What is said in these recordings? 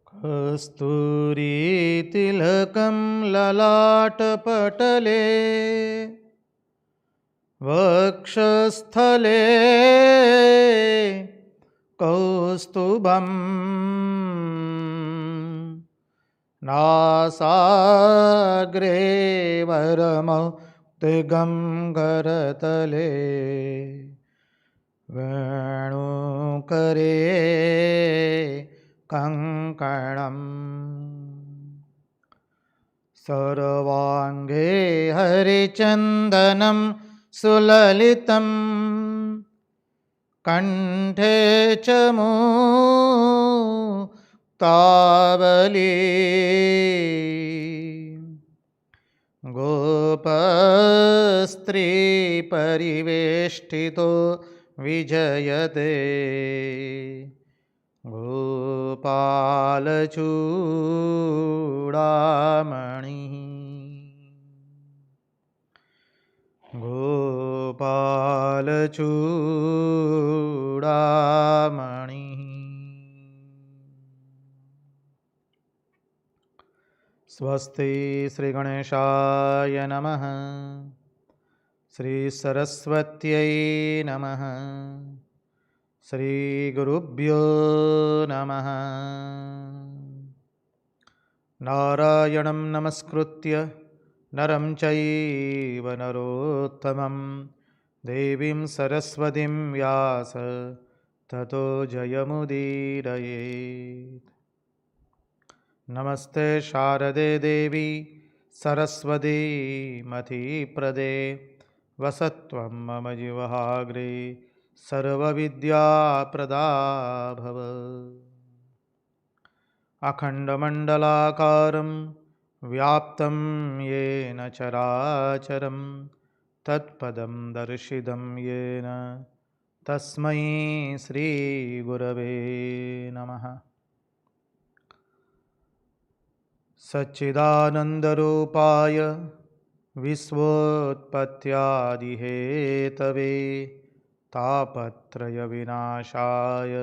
कस्तूरीतिलकं ललाटपटले वक्षस्थले कौस्तुभम् नासाग्रे वरमौक्तिकं करतले वेणुकरे कङ्कणम् सर्वाङ्गे हरिचन्दनं सुललितं कण्ठे च मुक्तावली गोपस्त्रीपरिवेष्टितो विजयते गोपालचूडामणिः गोपालचूडामणिः। स्वस्ति श्री गणेशाय नमः। श्री सरस्वत्यै नमः। श्री गुरुभ्यो नमः। नारायणं नमस्कृत्य नरं चैव नरोत्तमं देवीं सरस्वतीं व्यास ततो जयमुदीरयेत्। नमस्ते शारदे देवी सरस्वती मतिप्रदे वसत्वं मम जीवहाग्रे सर्वविद्याप्रदा भव। अखण्डमण्डलाकारं व्याप्तं येन चराचरं तत्पदं दर्शितं येन तस्मै श्रीगुरवे नमः। सच्चिदानन्दरूपाय विश्वोत्पत्त्यादिहेतवे तापत्रयविनाशाय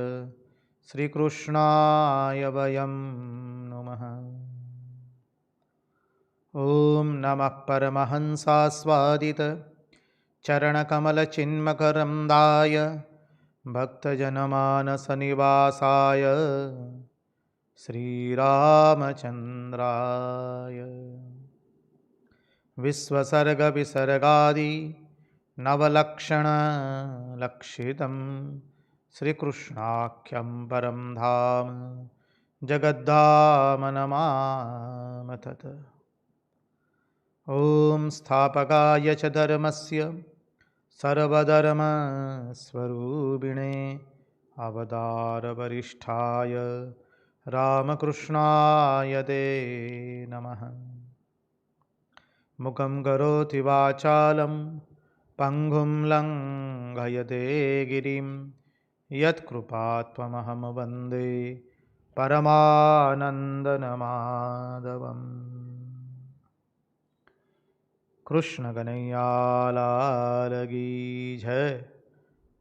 श्रीकृष्णाय वयं नुमः। ॐ नमः परमहंसास्वादित चरणकमलचिन्मकरन्दाय भक्तजनमानसनिवासाय श्रीरामचन्द्राय विश्वसर्गविसर्गादि नवलक्षणलक्षितं श्रीकृष्णाख्यं परं धाम जगद्धाम नमामि तत्। ॐ स्थापकाय च धर्मस्य सर्वधर्मस्वरूपिणे अवतारवरिष्ठाय रामकृष्णाय ते नमः। मुखं करोति वाचालं पङ्गुं लङ्घयते गिरिं यत्कृपात्महं वन्दे परमानन्दमाधवम्। कृष्ण कन्हैया लाल की जय,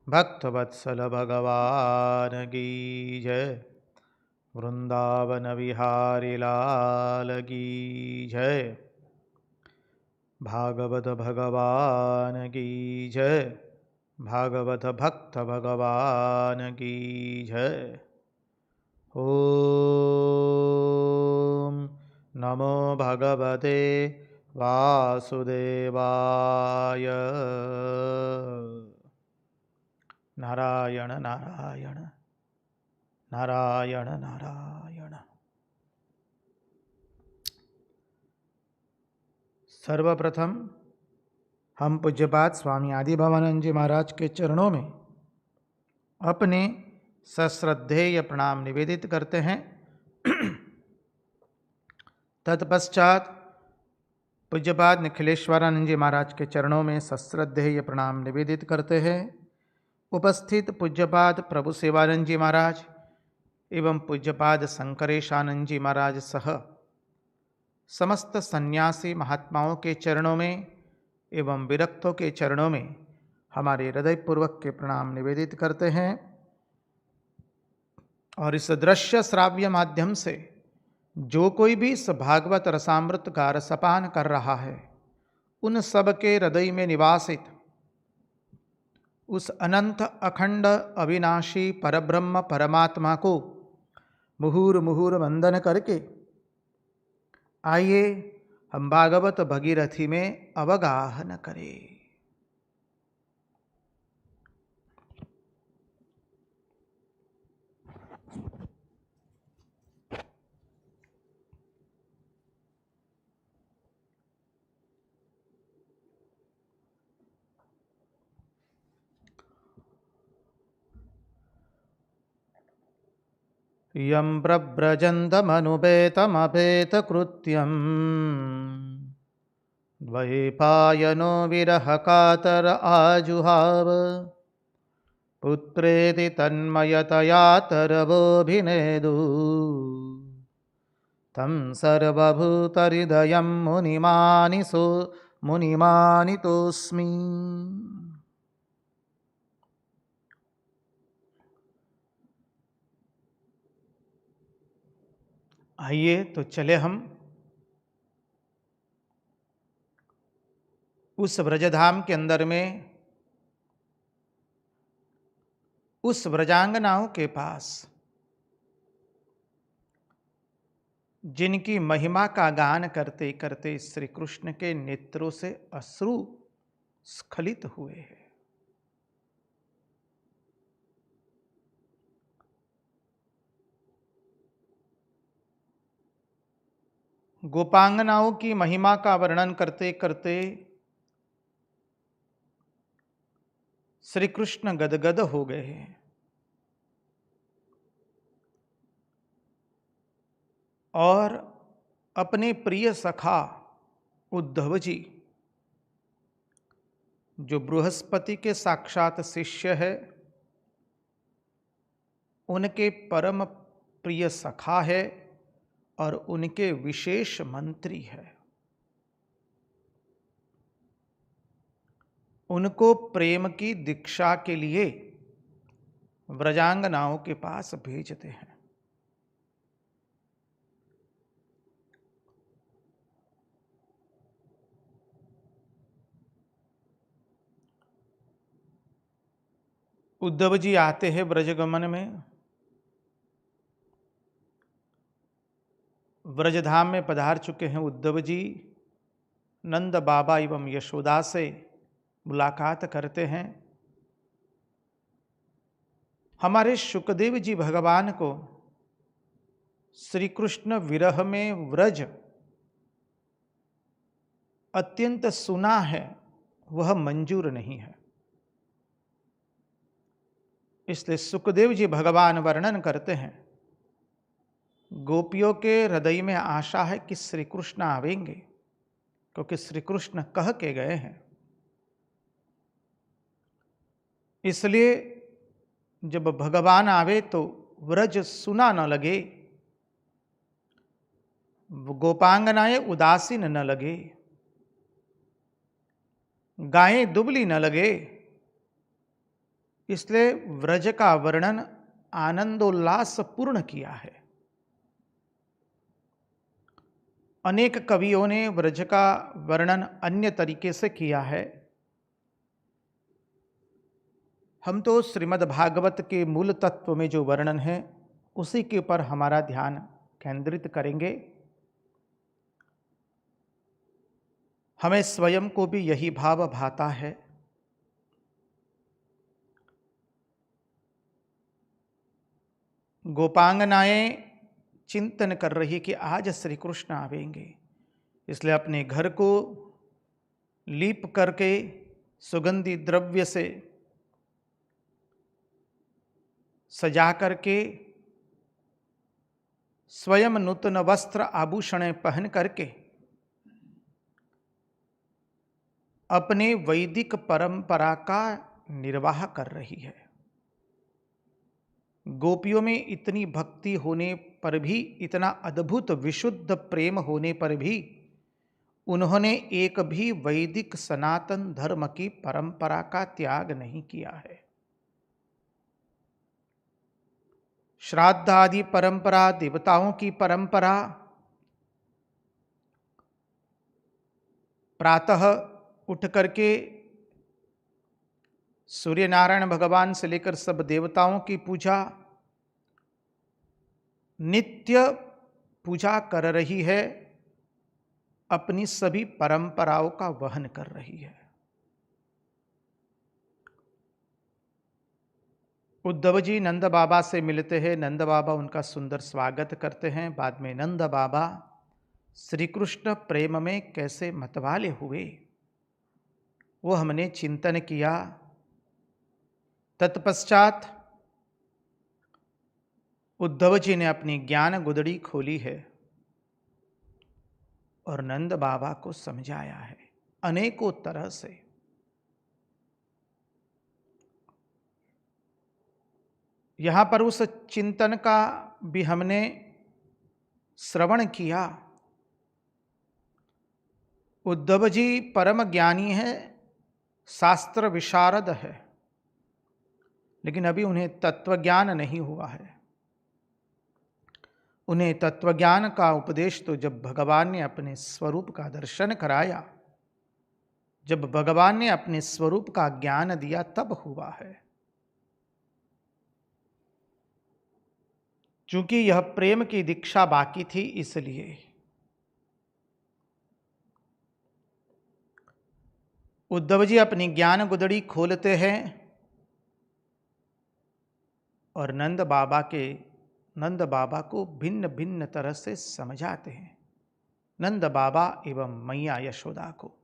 भक्तवत्सल भगवान की जय, वृंदावन विहारी लाल की जय, भागवत भगवान की जय, भागवत भक्त भगवान की जय। ओम नमो भगवते वासुदेवाय। नारायण नारायण नारायण नारायण। सर्वप्रथम हम पूज्यपाद स्वामी आदि भवानंद जी महाराज के चरणों में अपने सश्रद्धेय प्रणाम निवेदित करते हैं। तत्पश्चात पूज्यपाद निखिलेश्वरानंद जी महाराज के चरणों में सश्रद्धेय प्रणाम निवेदित करते हैं। उपस्थित पूज्यपाद प्रभु सेवानंद जी महाराज एवं पूज्यपाद शंकरेशानंद जी महाराज सह समस्त सन्यासी महात्माओं के चरणों में एवं विरक्तों के चरणों में हमारे हृदयपूर्वक के प्रणाम निवेदित करते हैं और इस दृश्य श्राव्य माध्यम से जो कोई भी इस भागवत रसामृत का रसपान कर रहा है, उन सब के हृदय में निवासित उस अनंत अखंड अविनाशी परब्रह्म परमात्मा को मुहुर मुहुर वंदन करके आइए हम भागवत भगीरथी में अवगाहन करें। यं प्रव्रजन्तमनुपेतमपेतकृत्यं द्वैपायनो विरहकातर आजुहाव पुत्रेति तन्मयतया तरवोऽभिनेदु तं सर्वभूतहृदयं मुनिमानितोऽस्मि। आइए तो चले हम उस व्रजधाम के अंदर में उस व्रजांगनाओं के पास जिनकी महिमा का गान करते करते श्री कृष्ण के नेत्रों से अश्रु स्खलित हुए हैं। गोपांगनाओं की महिमा का वर्णन करते करते श्री कृष्ण गदगद हो गए हैं। और अपने प्रिय सखा उद्धव जी, जो बृहस्पति के साक्षात शिष्य है, उनके परम प्रिय सखा है और उनके विशेष मंत्री है, उनको प्रेम की दीक्षा के लिए व्रजांगनाओं के पास भेजते हैं। उद्धव जी आते हैं ब्रजगमन में, व्रजधाम में पधार चुके हैं उद्धव जी। नंद बाबा एवं यशोदा से मुलाकात करते हैं। हमारे शुकदेव जी भगवान को श्री कृष्ण विरह में व्रज अत्यंत सुना है, वह मंजूर नहीं है। इसलिए सुखदेव जी भगवान वर्णन करते हैं, गोपियों के हृदय में आशा है कि श्री कृष्ण आवेंगे, क्योंकि श्री कृष्ण कह के गए हैं। इसलिए जब भगवान आवे तो व्रज सुना न लगे, गोपांगनाएं उदासीन न लगे, गायें दुबली न लगे। इसलिए व्रज का वर्णन आनंदोल्लास पूर्ण किया है। अनेक कवियों ने व्रज का वर्णन अन्य तरीके से किया है। हम तो श्रीमद् भागवत के मूल तत्व में जो वर्णन है उसी के ऊपर हमारा ध्यान केंद्रित करेंगे। हमें स्वयं को भी यही भाव भाता है। गोपांगनाएं चिंतन कर रही कि आज श्री कृष्ण आवेंगे, इसलिए अपने घर को लीप करके सुगंधी द्रव्य से सजा करके, स्वयं नूतन वस्त्र आभूषण पहन करके अपने वैदिक परंपरा का निर्वाह कर रही है। गोपियों में इतनी भक्ति होने पर भी, इतना अद्भुत विशुद्ध प्रेम होने पर भी उन्होंने एक भी वैदिक सनातन धर्म की परंपरा का त्याग नहीं किया है। श्राद्ध आदि परंपरा, देवताओं की परंपरा, प्रातः उठ करके सूर्य नारायण भगवान से लेकर सब देवताओं की पूजा, नित्य पूजा कर रही है, अपनी सभी परंपराओं का वहन कर रही है। उद्धव जी नंद बाबा से मिलते हैं, नंद बाबा उनका सुंदर स्वागत करते हैं। बाद में नंद बाबा श्री कृष्ण प्रेम में कैसे मतवाले हुए वो हमने चिंतन किया। तत्पश्चात उद्धव जी ने अपनी ज्ञान गुदड़ी खोली है और नंद बाबा को समझाया है अनेकों तरह से। यहां पर उस चिंतन का भी हमने श्रवण किया। उद्धव जी परम ज्ञानी है, शास्त्र विशारद है, लेकिन अभी उन्हें तत्वज्ञान नहीं हुआ है। उन्हें तत्वज्ञान का उपदेश तो जब भगवान ने अपने स्वरूप का दर्शन कराया, जब भगवान ने अपने स्वरूप का ज्ञान दिया, तब हुआ है। चूंकि यह प्रेम की दीक्षा बाकी थी, इसलिए उद्धव जी अपनी ज्ञान गुदड़ी खोलते हैं और नंद बाबा को भिन्न भिन्न तरह से समझाते हैं, नंद बाबा एवं मैया यशोदा को।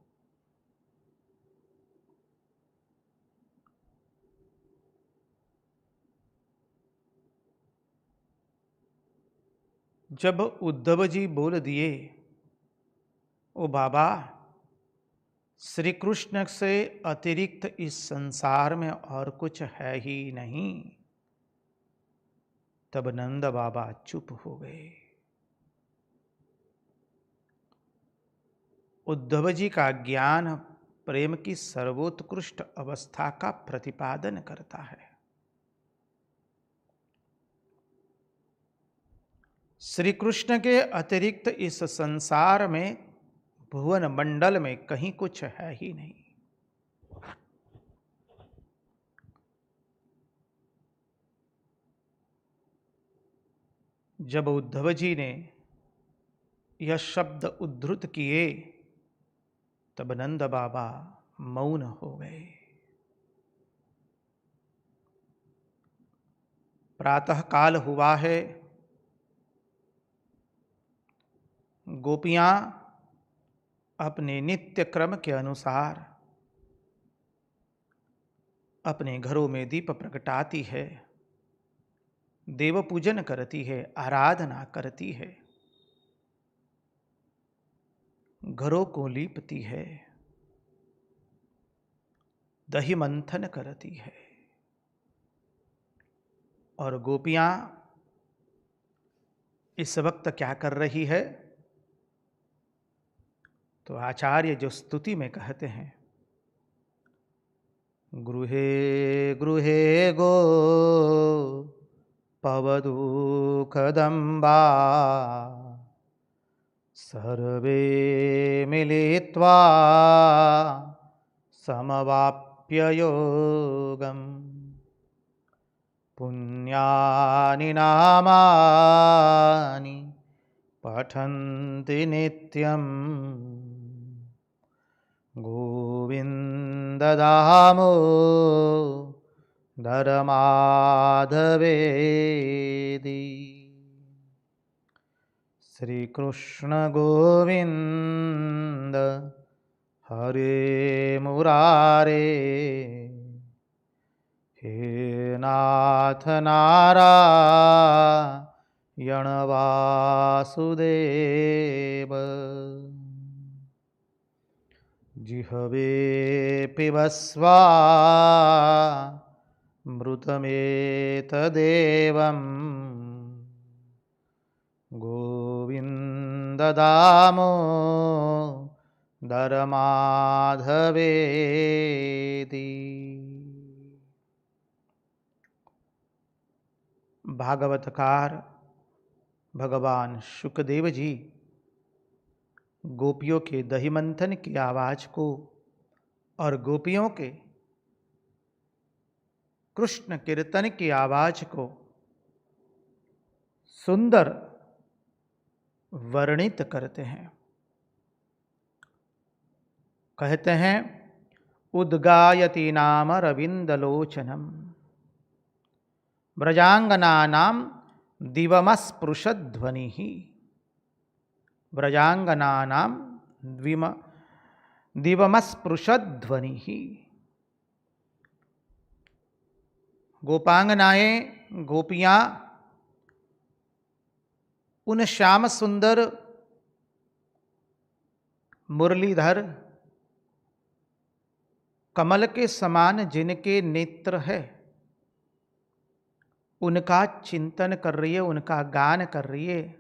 जब उद्धव जी बोल दिए, ओ बाबा, श्री कृष्ण से अतिरिक्त इस संसार में और कुछ है ही नहीं, तब नंद बाबा चुप हो गए। उद्धव जी का ज्ञान प्रेम की सर्वोत्कृष्ट अवस्था का प्रतिपादन करता है। श्री कृष्ण के अतिरिक्त इस संसार में, भुवन मंडल में कहीं कुछ है ही नहीं। जब उद्धव जी ने यह शब्द उद्धृत किए, तब नंद बाबा मौन हो गए। प्रातः काल हुआ है, गोपियां अपने नित्य क्रम के अनुसार अपने घरों में दीप प्रगटाती है, देव पूजन करती है, आराधना करती है, घरों को लीपती है, दही मंथन करती है। और गोपियां इस वक्त क्या कर रही है? तो आचार्य जो स्तुति में कहते हैं, गृहे गृहे गो पवदुकदम्बा सर्वे मिलित्वा समवाप्य योगम् पुण्यानि नामानि पठन्ति नित्यम् गोविन्द दामोदर माधवेति। श्री कृष्ण गोविंद हरे मुरारे, हे नाथ नारायण वासुदेव। जिह्वे पिबस्वा मृतमेतदेवम् गोविन्द दामोदर माधवेति। भागवतकार भगवान शुकदेव जी गोपियों के दही मंथन की आवाज को और गोपियों के कृष्ण कीर्तन की आवाज को सुंदर वर्णित करते हैं। कहते हैं उद्गायति नाम रविंदलोचनम व्रजांगनानां दिवमस्पृशध्वनिः व्रजांगनानां दिवमस्पृशध्वनिः। गोपांगनाएं गोपियां उन श्याम सुंदर मुरलीधर कमल के समान जिनके नेत्र है उनका चिंतन कर रही है, उनका गान कर रही है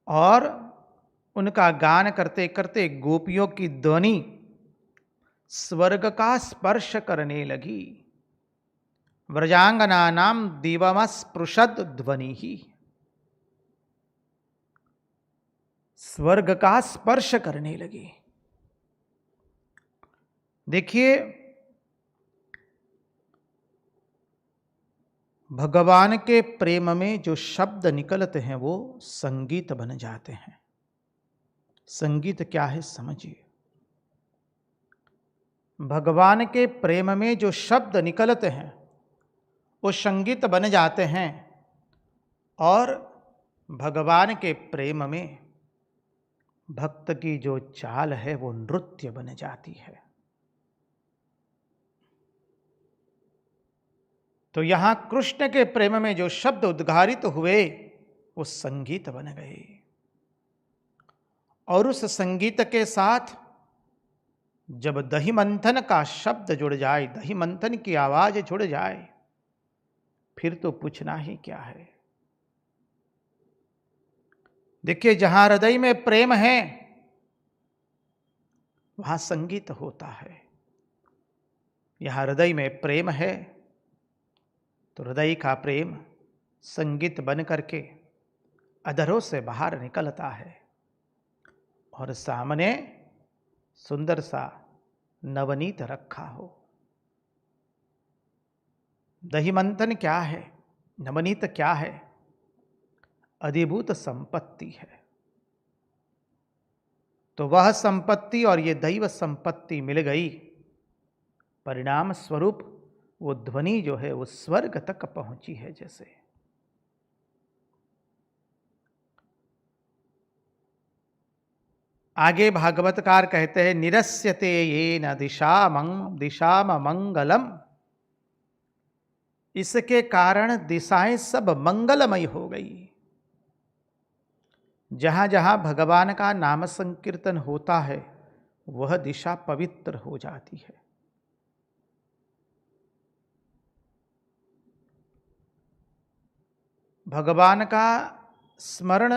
और उनका गान करते करते गोपियों की ध्वनि स्वर्ग का स्पर्श करने लगी। व्रजांगनानां दिवमस्पृशद ध्वनि ही स्वर्ग का स्पर्श करने लगी। देखिए भगवान के प्रेम में जो शब्द निकलते हैं वो संगीत बन जाते हैं। संगीत क्या है समझिए। भगवान के प्रेम में जो शब्द निकलते हैं वो संगीत बन जाते हैं और भगवान के प्रेम में भक्त की जो चाल है वो नृत्य बन जाती है। तो यहां कृष्ण के प्रेम में जो शब्द उद्गारित हुए वो संगीत बन गए और उस संगीत के साथ जब दही मंथन का शब्द जुड़ जाए, दही मंथन की आवाज जुड़ जाए, फिर तो पूछना ही क्या है। देखिए जहां हृदय में प्रेम है वहां संगीत होता है। यहां हृदय में प्रेम है तो हृदय का प्रेम संगीत बन करके अधरों से बाहर निकलता है और सामने सुंदर सा नवनीत रखा हो। दही मंथन क्या है, नवनीत क्या है? अधिभूत संपत्ति है। तो वह संपत्ति और ये दैव संपत्ति मिल गई, परिणाम स्वरूप वो ध्वनि जो है वो स्वर्ग तक पहुंची है। जैसे आगे भागवतकार कहते हैं निरस्यते ये न दिशाम मंगलम, इसके कारण दिशाएं सब मंगलमय हो गई। जहां जहां भगवान का नाम संकीर्तन होता है वह दिशा पवित्र हो जाती है। भगवान का स्मरण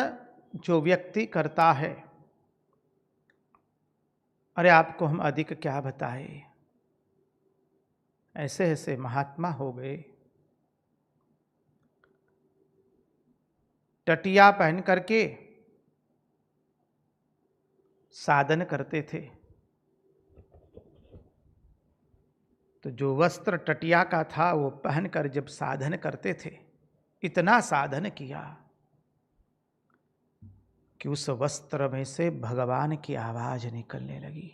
जो व्यक्ति करता है, अरे आपको हम अधिक क्या बताएं, ऐसे ऐसे महात्मा हो गए, टटिया पहन करके साधन करते थे। तो जो वस्त्र टटिया का था वो पहनकर जब साधन करते थे, इतना साधन किया कि उस वस्त्र में से भगवान की आवाज निकलने लगी,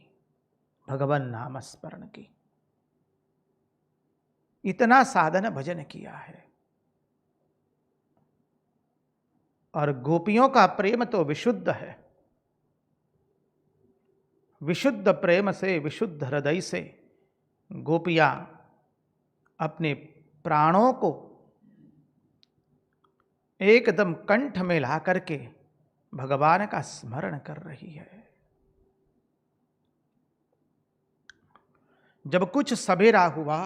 भगवान नाम स्मरण की। इतना साधन भजन किया है। और गोपियों का प्रेम तो विशुद्ध है। विशुद्ध प्रेम से, विशुद्ध हृदय से गोपियां अपने प्राणों को एकदम कंठ में ला करके भगवान का स्मरण कर रही है। जब कुछ सवेरा हुआ,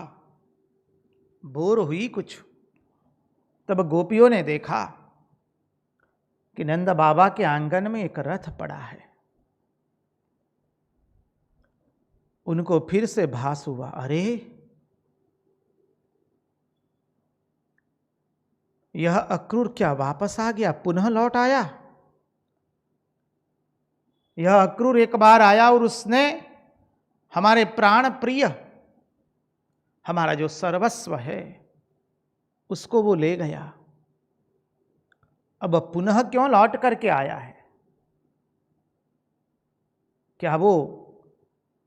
भोर हुई कुछ, तब गोपियों ने देखा कि नंद बाबा के आंगन में एक रथ पड़ा है। उनको फिर से भास हुआ, अरे यह अक्रूर क्या वापस आ गया, पुनः लौट आया। यह अक्रूर एक बार आया और उसने हमारे प्राण प्रिय, हमारा जो सर्वस्व है, उसको वो ले गया। अब पुनः क्यों लौट करके आया है? क्या वो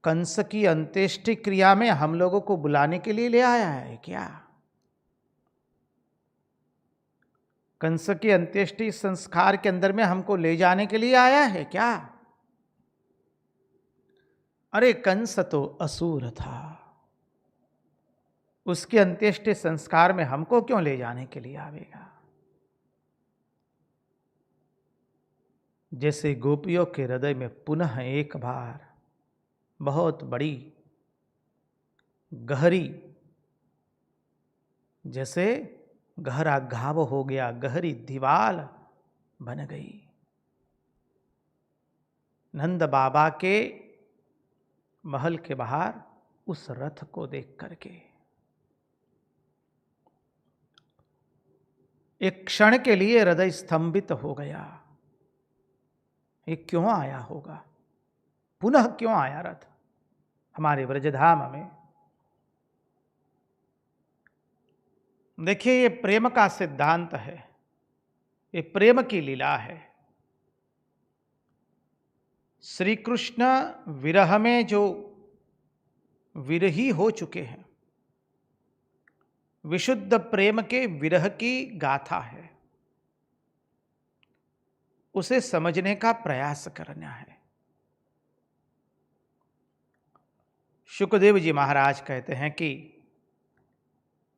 कंस की अंत्येष्टि क्रिया में हम लोगों को बुलाने के लिए ले आया है क्या? कंस की अंत्येष्टि संस्कार के अंदर में हमको ले जाने के लिए आया है क्या? अरे कंस तो असुर था, उसके अंत्येष्टि संस्कार में हमको क्यों ले जाने के लिए आवेगा? जैसे गोपियों के हृदय में पुनः एक बार बहुत बड़ी गहरी, जैसे गहरा घाव हो गया, गहरी दीवार बन गई। नंद बाबा के महल के बाहर उस रथ को देख करके एक क्षण के लिए हृदय स्तंभित हो गया। ये क्यों आया होगा? पुनः क्यों आया रथ हमारे व्रजधाम में? देखिए, ये प्रेम का सिद्धांत है, ये प्रेम की लीला है। श्री कृष्ण विरह में जो विरही हो चुके हैं, विशुद्ध प्रेम के विरह की गाथा है, उसे समझने का प्रयास करना है। शुकदेव जी महाराज कहते हैं कि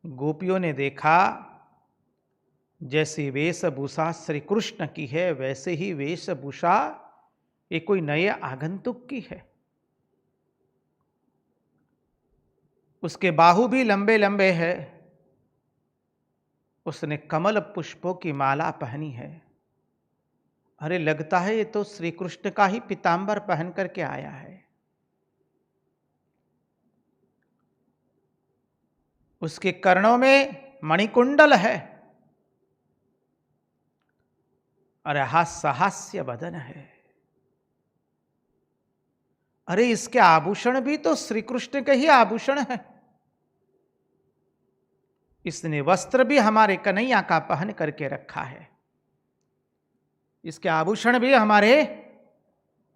गोपियों ने देखा जैसी वेशभूषा श्री कृष्ण की है, वैसे ही वेशभूषा ये कोई नए आगंतुक की है। उसके बाहु भी लंबे लंबे हैं, उसने कमल पुष्पों की माला पहनी है। अरे लगता है ये तो श्री कृष्ण का ही पीतांबर पहन करके आया है। उसके कर्णों में मणिकुंडल है, अरे हास्य बदन है। अरे इसके आभूषण भी तो श्री कृष्ण के ही आभूषण है। इसने वस्त्र भी हमारे कन्हैया का पहन करके रखा है, इसके आभूषण भी हमारे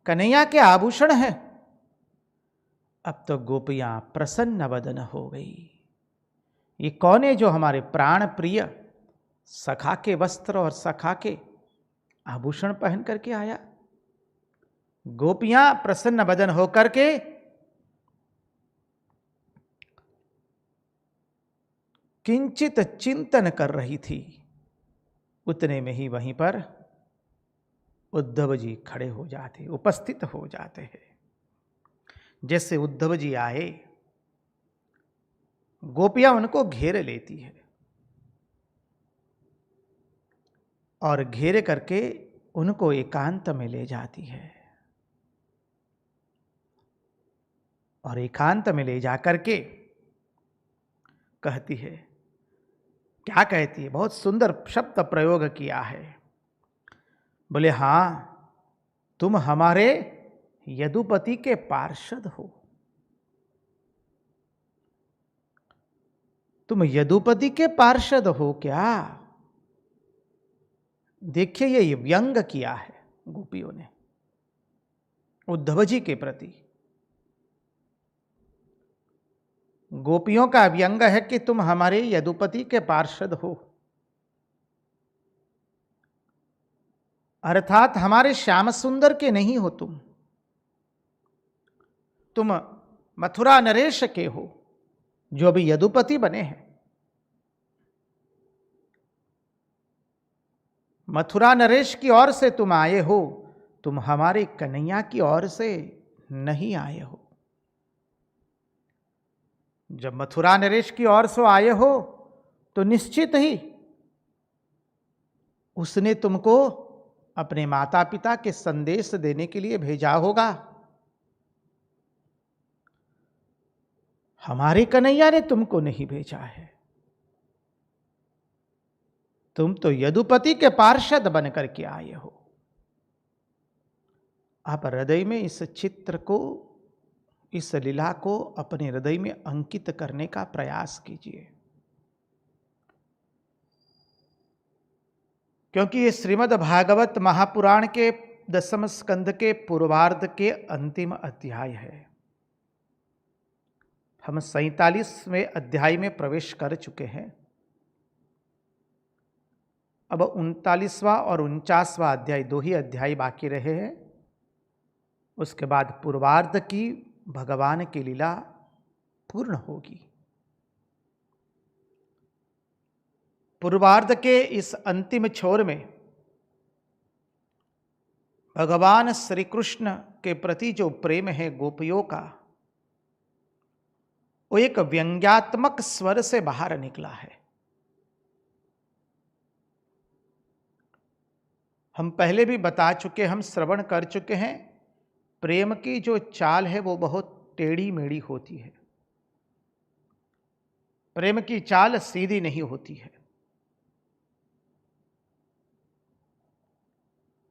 कन्हैया के आभूषण है। अब तो गोपियां प्रसन्न वदन हो गई। ये कौन है जो हमारे प्राण प्रिय सखा के वस्त्र और सखा के आभूषण पहन करके आया? गोपियां प्रसन्न वदन होकर के किंचित चिंतन कर रही थी। उतने में ही वहीं पर उद्धव जी खड़े हो जाते, उपस्थित हो जाते हैं। जैसे उद्धव जी आए, गोपियां उनको घेर लेती है और घेरे करके उनको एकांत में ले जाती है। और एकांत में ले जाकर के कहती है, क्या कहती है? बहुत सुंदर शब्द प्रयोग किया है। बोले, हां, तुम हमारे यदुपति के पार्षद हो। तुम यदुपति के पार्षद हो क्या? देखिए, ये व्यंग किया है गोपियों ने उद्धव जी के प्रति। गोपियों का व्यंग है कि तुम हमारे यदुपति के पार्षद हो, अर्थात हमारे श्याम सुंदर के नहीं हो। तुम मथुरा नरेश के हो, जो भी यदुपति बने हैं। मथुरा नरेश की ओर से तुम आए हो, तुम हमारे कन्हैया की ओर से नहीं आए हो। जब मथुरा नरेश की ओर से आए हो तो निश्चित ही उसने तुमको अपने माता पिता के संदेश देने के लिए भेजा होगा। हमारे कन्हैया ने तुमको नहीं भेजा है। तुम तो यदुपति के पार्षद बनकर के आए हो। आप हृदय में इस चित्र को, इस लीला को अपने हृदय में अंकित करने का प्रयास कीजिए, क्योंकि ये श्रीमद् भागवत महापुराण के 10वें स्कंद के पूर्वार्ध के अंतिम अध्याय है। हम 47वें अध्याय में प्रवेश कर चुके हैं। अब 39वां और 49वां अध्याय, 2 ही अध्याय बाकी रहे हैं। उसके बाद पूर्वार्ध की भगवान की लीला पूर्ण होगी। पूर्वार्ध के इस अंतिम छोर में भगवान श्री कृष्ण के प्रति जो प्रेम है गोपियों का, वो एक व्यंग्यात्मक स्वर से बाहर निकला है। हम पहले भी बता चुके, हम श्रवण कर चुके हैं, प्रेम की जो चाल है वो बहुत टेढ़ी मेढ़ी होती है। प्रेम की चाल सीधी नहीं होती है।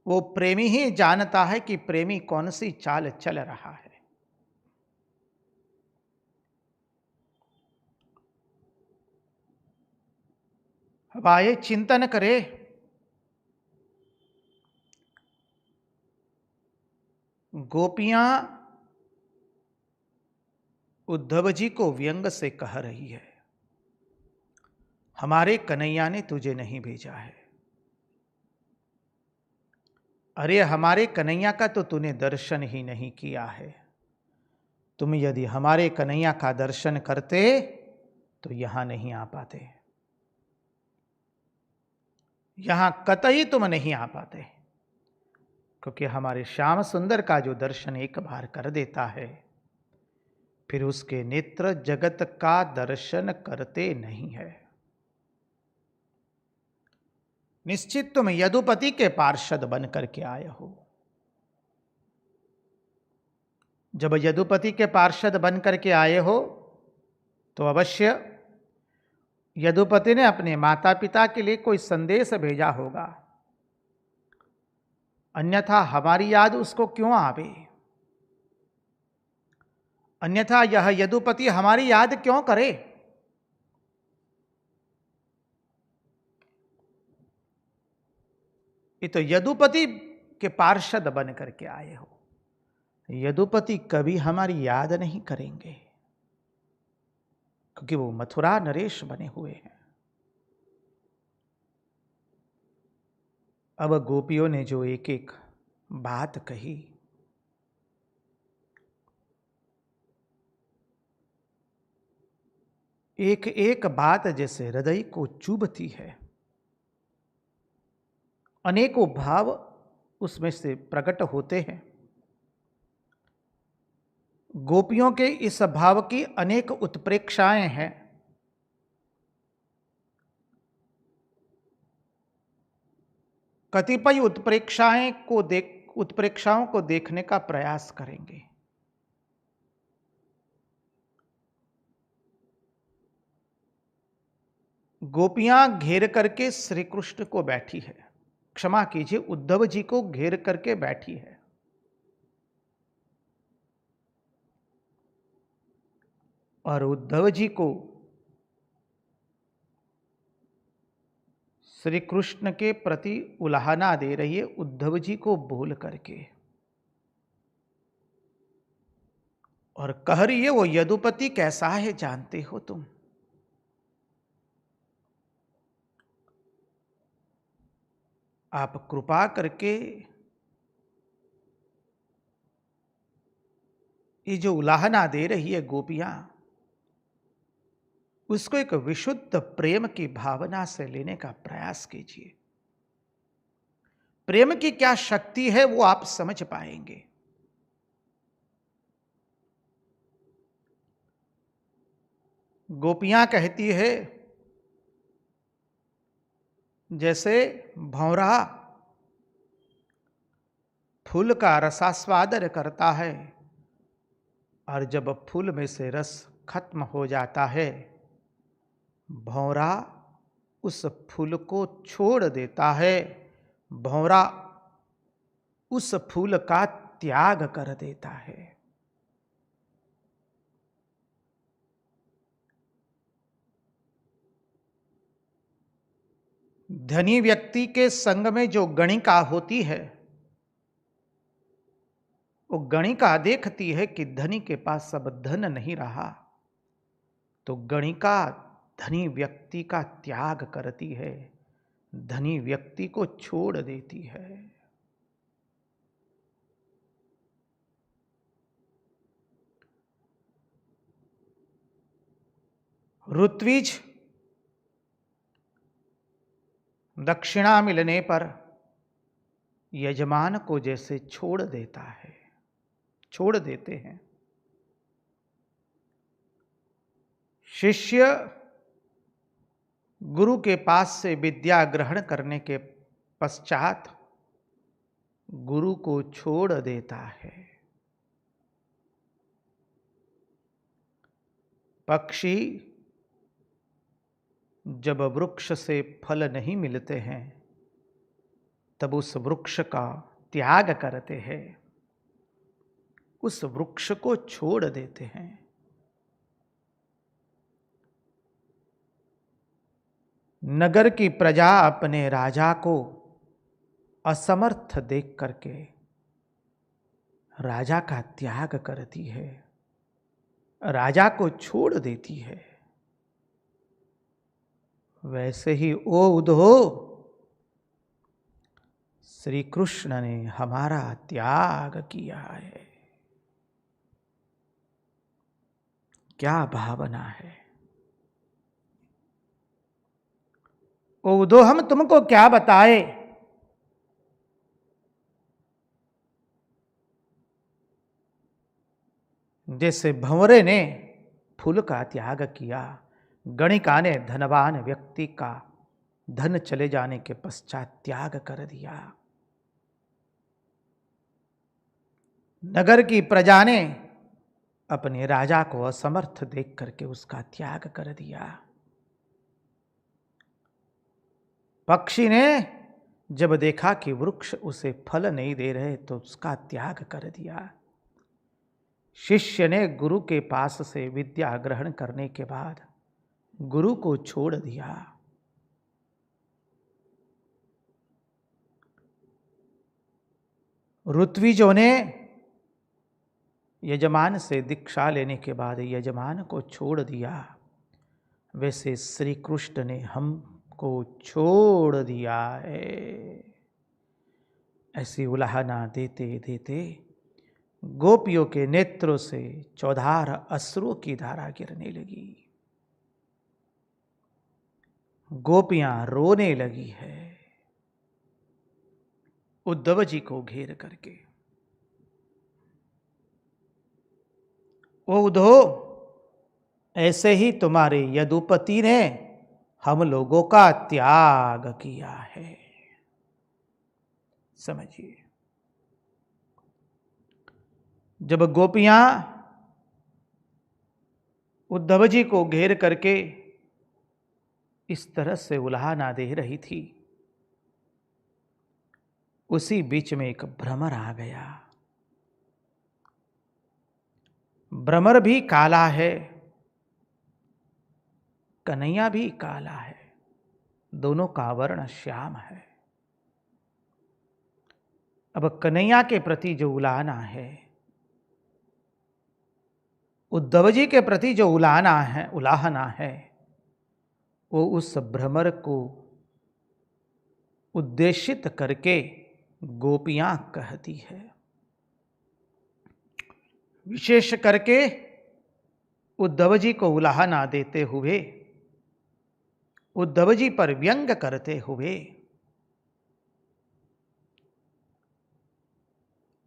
वो प्रेमी ही जानता है कि प्रेमी कौन सी चाल चल रहा है। अब आइए चिंतन करें, गोपियां उद्धव जी को व्यंग से कह रही है, हमारे कन्हैया ने तुझे नहीं भेजा है। अरे हमारे कन्हैया का तो तूने दर्शन ही नहीं किया है। तुम यदि हमारे कन्हैया का दर्शन करते तो यहां नहीं आ पाते, यहां कतई तुम नहीं आ पाते, क्योंकि हमारे श्याम सुंदर का जो दर्शन एक बार कर देता है, फिर उसके नेत्र जगत का दर्शन करते नहीं है। निश्चित तुम यदुपति के पार्षद बन करके आए हो। जब यदुपति के पार्षद बन करके आए हो तो अवश्य यदुपति ने अपने माता पिता के लिए कोई संदेश भेजा होगा, अन्यथा हमारी याद उसको क्यों आवे? अन्यथा यह यदुपति हमारी याद क्यों करे? ये तो यदुपति के पार्षद बन करके आए हो। यदुपति कभी हमारी याद नहीं करेंगे, क्योंकि वो मथुरा नरेश बने हुए हैं। अब गोपियों ने जो एक एक बात कही, एक एक बात जैसे हृदय को चुभती है। अनेकों भाव उसमें से प्रकट होते हैं। गोपियों के इस भाव की अनेक उत्प्रेक्षाएं हैं। कतिपय उत्प्रेक्षाओं को देखने का प्रयास करेंगे। गोपियां घेर करके श्री कृष्ण को बैठी है, क्षमा कीजिए, उद्धव जी को घेर करके बैठी है। और उद्धव जी को श्री कृष्ण के प्रति उलाहना दे रही है, उद्धव जी को बोल करके, और कह रही है वो यदुपति कैसा है जानते हो तुम? आप कृपा करके ये जो उलाहना दे रही है गोपियां, उसको एक विशुद्ध प्रेम की भावना से लेने का प्रयास कीजिए। प्रेम की क्या शक्ति है वो आप समझ पाएंगे। गोपियां कहती है जैसे भंवरा फूल का रसास्वादन करता है, और जब फूल में से रस खत्म हो जाता है, भंवरा उस फूल को छोड़ देता है, भंवरा उस फूल का त्याग कर देता है। धनी व्यक्ति के संग में जो गणिका होती है, वो गणिका देखती है कि धनी के पास अब धन नहीं रहा, तो गणिका धनी व्यक्ति का त्याग करती है, धनी व्यक्ति को छोड़ देती है। ऋत्विज दक्षिणा मिलने पर यजमान को जैसे छोड़ देता है, छोड़ देते हैं। शिष्य गुरु के पास से विद्या ग्रहण करने के पश्चात गुरु को छोड़ देता है। पक्षी जब वृक्ष से फल नहीं मिलते हैं तब उस वृक्ष का त्याग करते हैं, उस वृक्ष को छोड़ देते हैं। नगर की प्रजा अपने राजा को असमर्थ देख करके राजा का त्याग करती है, राजा को छोड़ देती है। वैसे ही ओ उद्धो, श्री कृष्ण ने हमारा त्याग किया है। क्या भावना है। ओ उद्धो, हम तुमको क्या बताए, जैसे भंवरे ने फूल का त्याग किया, गणिका ने धनवान व्यक्ति का धन चले जाने के पश्चात त्याग कर दिया। नगर की प्रजा ने अपने राजा को असमर्थ देख करके उसका त्याग कर दिया। पक्षी ने जब देखा कि वृक्ष उसे फल नहीं दे रहे तो उसका त्याग कर दिया। शिष्य ने गुरु के पास से विद्या ग्रहण करने के बाद गुरु को छोड़ दिया। ऋत्विजों ने यजमान से दीक्षा लेने के बाद यजमान को छोड़ दिया। वैसे श्री कृष्ण ने हमको छोड़ दिया है। ऐसी उलाहना देते देते गोपियों के नेत्रों से चौधार अश्रुओं की धारा गिरने लगी। गोपियां रोने लगी है उद्धव जी को घेर करके। ओ उद्धव, ऐसे ही तुम्हारे यदुपति ने हम लोगों का त्याग किया है। समझिए, जब गोपियां उद्धव जी को घेर करके इस तरह से उलाहना दे रही थी, उसी बीच में एक भ्रमर आ गया। भ्रमर भी काला है, कन्हैया भी काला है, दोनों का वर्ण श्याम है। अब कन्हैया के प्रति जो उलाहना है, उद्धव जी के प्रति जो उलाहना है, वो उस भ्रमर को उद्देशित करके गोपियां कहती है। विशेष करके उद्धव जी को उलाहना देते हुए, उद्धव जी पर व्यंग करते हुए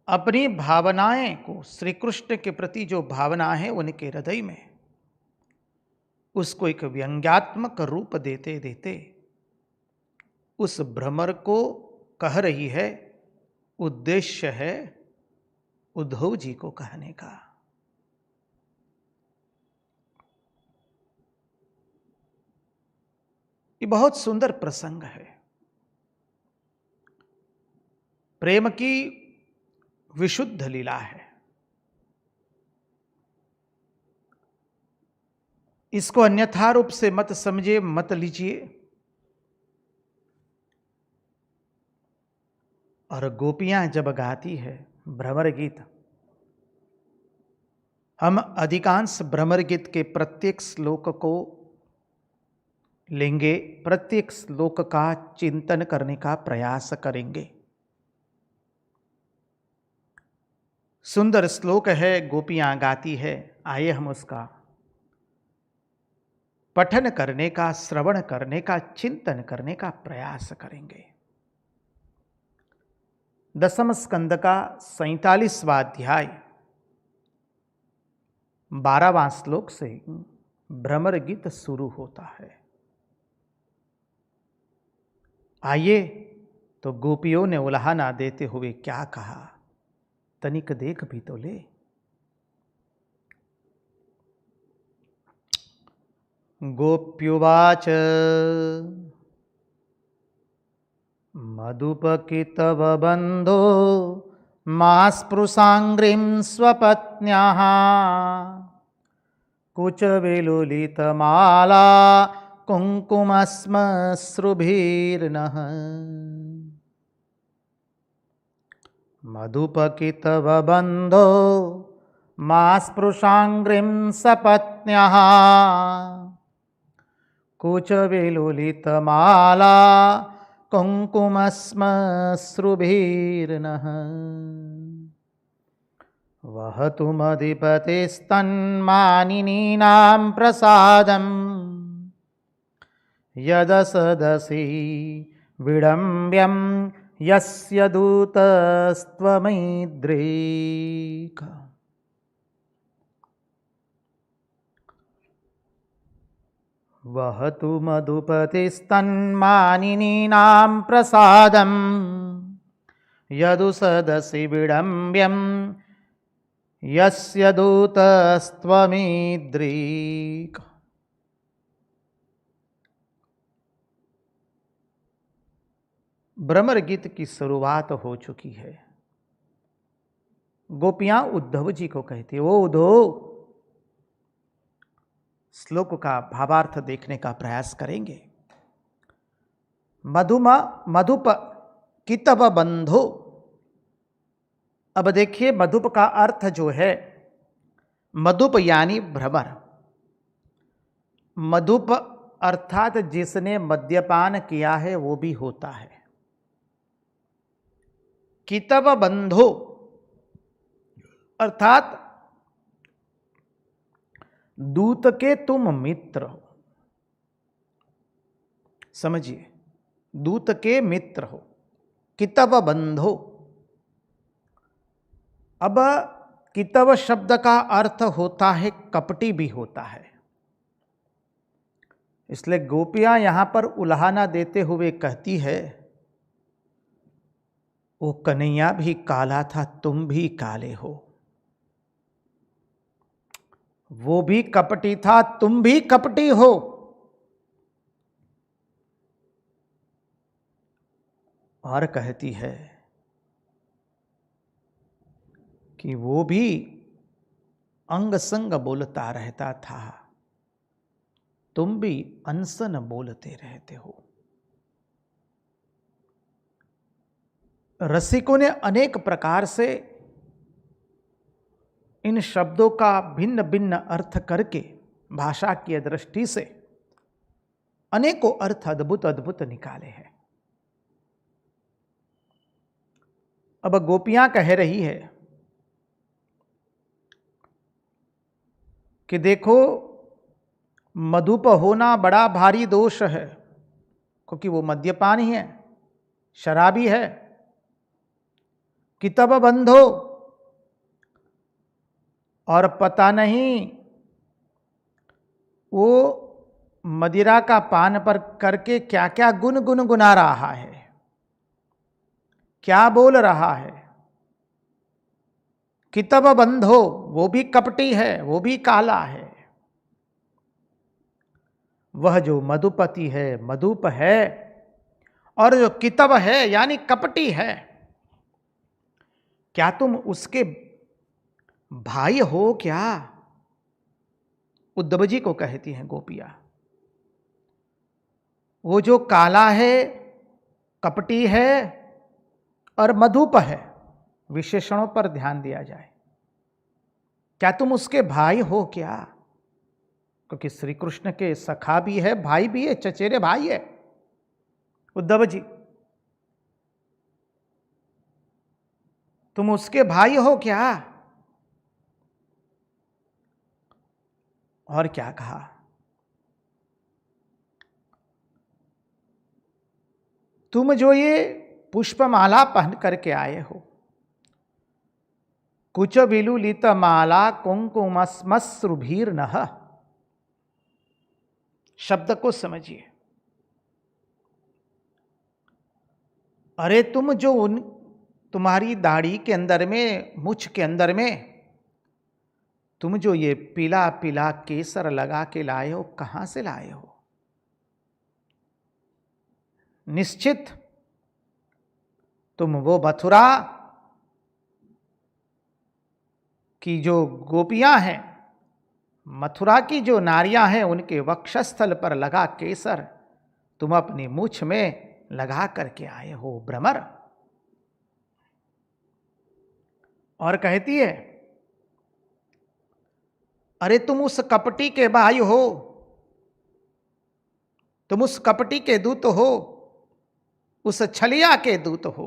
अपनी भावनाएं को, श्री कृष्ण के प्रति जो भावना है उनके हृदय में, उसको एक व्यंग्यात्मक रूप देते देते उस भ्रमर को कह रही है। उद्देश्य है उद्धव जी को कहने का। ये बहुत सुंदर प्रसंग है। प्रेम की विशुद्ध लीला है। इसको अन्यथा रूप से मत समझिए, मत लीजिए। और गोपियां जब गाती है भ्रमर गीत, हम अधिकांश भ्रमर गीत के प्रत्येक श्लोक को लेंगे, प्रत्येक श्लोक का चिंतन करने का प्रयास करेंगे। सुंदर श्लोक है, गोपियां गाती है। आइए हम उसका पठन करने का, श्रवण करने का, चिंतन करने का प्रयास करेंगे। दसम स्कंद का 47वां अध्याय 12वां श्लोक से भ्रमर गीत शुरू होता है। आइए तो गोपियों ने उल्हाना देते हुए क्या कहा, तनिक देख भी तो ले। गोप्युवाच मधुपकितव बंधो मा स्पृशांग्रिं स्वपत्न्याः कुचविलुलितमाला कुङ्कुमश्मश्रुभिर्नः। मधुपकितव बंधो मा स्पृशांग्रिं सपत्न्याः कुचविलुलितमाला कुङ्कुमश्मश्रुभिर्नः। वहतु मधिपतिस्तन्मानिनीनां प्रसादं यदसदसि विडम्ब्यं यस्य दूतस्त्वमीदृक्। वहतु मधुपतिस्तन्मानिनीनां प्रसादं यदुसदसि विडम्ब्यं यस्य दूतस्त्वमीदृक्। भ्रमर गीत की शुरुआत हो चुकी है। गोपियां उद्धव जी को कहती है, ओ उद्धव। श्लोक का भावार्थ देखने का प्रयास करेंगे। मधुप कितव बंधो। अब देखिए, मधुप का अर्थ जो है, मधुप यानी भ्रमर। मधुप अर्थात जिसने मद्यपान किया है वो भी होता है। कितव बंधो अर्थात दूत के तुम मित्र हो। समझिए, दूत के मित्र हो, कितव बंधो। अब कितव शब्द का अर्थ होता है कपटी भी होता है। इसलिए गोपियां यहां पर उल्हाना देते हुए कहती है, वो कन्हैया भी काला था, तुम भी काले हो। वो भी कपटी था, तुम भी कपटी हो। और कहती है कि वो भी अंग संग बोलता रहता था, तुम भी अनसन बोलते रहते हो। रसिकों ने अनेक प्रकार से इन शब्दों का भिन्न भिन्न अर्थ करके भाषा की दृष्टि से अनेकों अर्थ अद्भुत अद्भुत निकाले हैं। अब गोपियां कह रही है कि देखो, मधुप होना बड़ा भारी दोष है, क्योंकि वो मद्यपानी है, शराबी है। कितव बंधो, और पता नहीं वो मदिरा का पान पर करके क्या क्या गुन गुनगुना रहा है, क्या बोल रहा है। कितव बंधो, वो भी कपटी है, वो भी काला है। वह जो मधुपति है, मधुप है, और जो कितव है यानी कपटी है, क्या तुम उसके भाई हो क्या? उद्धव जी को कहती हैं गोपियां। वो जो काला है, कपटी है और मधुप है, विशेषणों पर ध्यान दिया जाए, क्या तुम उसके भाई हो क्या? क्योंकि श्री कृष्ण के सखा भी है, भाई भी है, चचेरे भाई है उद्धव जी। तुम उसके भाई हो क्या? और क्या कहा? तुम जो ये पुष्पमाला पहन करके आए हो, कुच विलुलित माला कुंकुमस्मश्रुभीर नह, शब्द को समझिए। अरे तुम जो तुम्हारी दाढ़ी के अंदर में, मुछ के अंदर में तुम जो ये पीला पीला केसर लगा के लाए हो, कहां से लाए हो? निश्चित तुम वो मथुरा की जो गोपियां हैं, मथुरा की जो नारियां हैं, उनके वक्षस्थल पर लगा केसर तुम अपनी मूछ में लगा करके आए हो भ्रमर। और कहती है, अरे तुम उस कपटी के भाई हो, तुम उस कपटी के दूत हो, उस छलिया के दूत हो,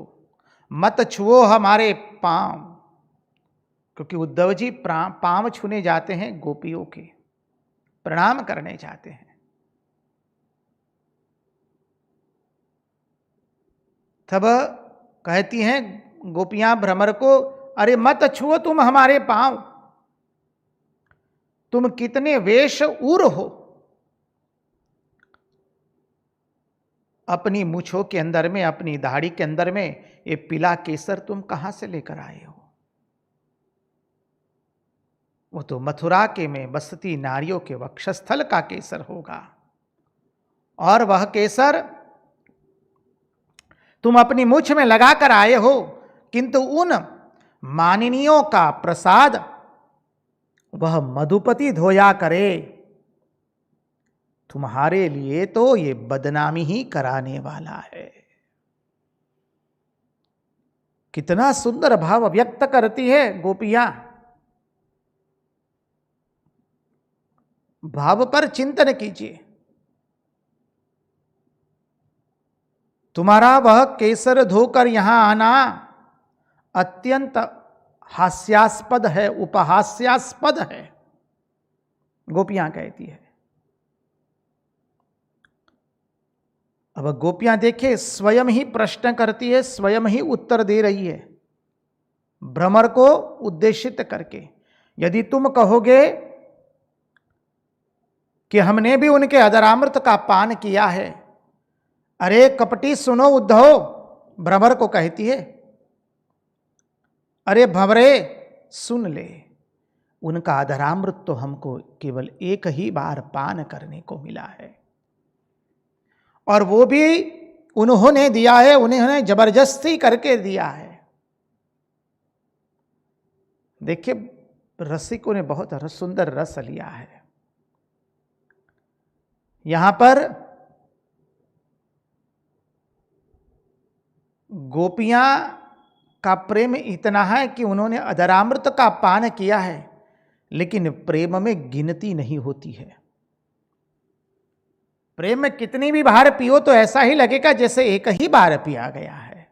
मत छुओ हमारे पांव। क्योंकि उद्धव जी पांव छूने जाते हैं गोपियों के, प्रणाम करने जाते हैं। तब कहती हैं गोपियां भ्रमर को, अरे मत छुओ तुम हमारे पांव, तुम कितने वेश उर हो, अपनी मूछों के अंदर में, अपनी दाढ़ी के अंदर में ये पीला केसर तुम कहां से लेकर आए हो? वो तो मथुरा के में बसती नारियों के वक्षस्थल का केसर होगा, और वह केसर तुम अपनी मूछ में लगा कर आए हो, किंतु उन मानिनियों का प्रसाद वह मधुपति धोया करे। तुम्हारे लिए तो ये बदनामी ही कराने वाला है। कितना सुंदर भाव व्यक्त करती है गोपियां। भाव पर चिंतन कीजिए। तुम्हारा वह केसर धोकर यहां आना अत्यंत हास्यास्पद है, उपहास्यास्पद है, गोपियां कहती है। अब गोपियां देखिए, स्वयं ही प्रश्न करती है, स्वयं ही उत्तर दे रही है भ्रमर को उद्देशित करके। यदि तुम कहोगे कि हमने भी उनके अधरामृत का पान किया है, अरे कपटी सुनो उद्धव, भ्रमर को कहती है, अरे भंवरे सुन ले, उनका अधरामृत तो हमको केवल एक ही बार पान करने को मिला है, और वो भी उन्होंने दिया है, उन्होंने जबरदस्ती करके दिया है। देखिए रसिकों ने बहुत सुंदर रस लिया है। यहां पर गोपियां का प्रेम इतना है कि उन्होंने अधरामृत का पान किया है, लेकिन प्रेम में गिनती नहीं होती है। प्रेम में कितनी भी बार पियो तो ऐसा ही लगेगा जैसे एक ही बार पिया गया है।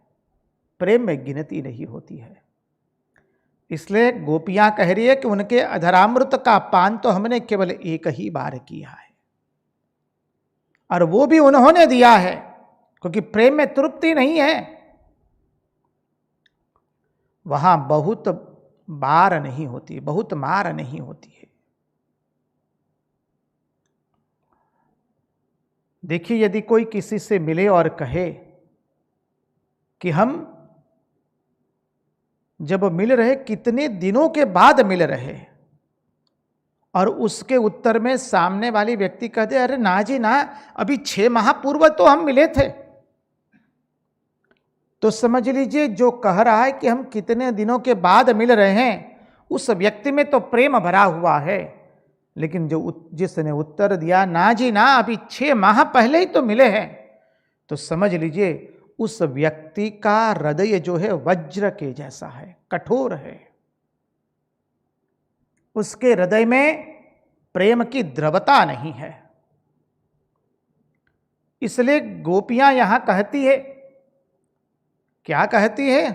प्रेम में गिनती नहीं होती है। इसलिए गोपियां कह रही है कि उनके अधरामृत का पान तो हमने केवल एक ही बार किया है, और वो भी उन्होंने दिया है, क्योंकि प्रेम में तृप्ति नहीं है, वहां बहुत बार नहीं होती, बहुत मार नहीं होती है। देखिए, यदि कोई किसी से मिले और कहे कि हम जब मिल रहे, कितने दिनों के बाद मिल रहे, और उसके उत्तर में सामने वाली व्यक्ति कहते, अरे ना जी ना, अभी 6 माह पूर्व तो हम मिले थे, तो समझ लीजिए जो कह रहा है कि हम कितने दिनों के बाद मिल रहे हैं, उस व्यक्ति में तो प्रेम भरा हुआ है, लेकिन जिसने उत्तर दिया ना जी ना, अभी 6 माह पहले ही तो मिले हैं, तो समझ लीजिए उस व्यक्ति का हृदय जो है वज्र के जैसा है, कठोर है। उसके हृदय में प्रेम की द्रवता नहीं है। इसलिए गोपियां यहां कहती है, क्या कहती है?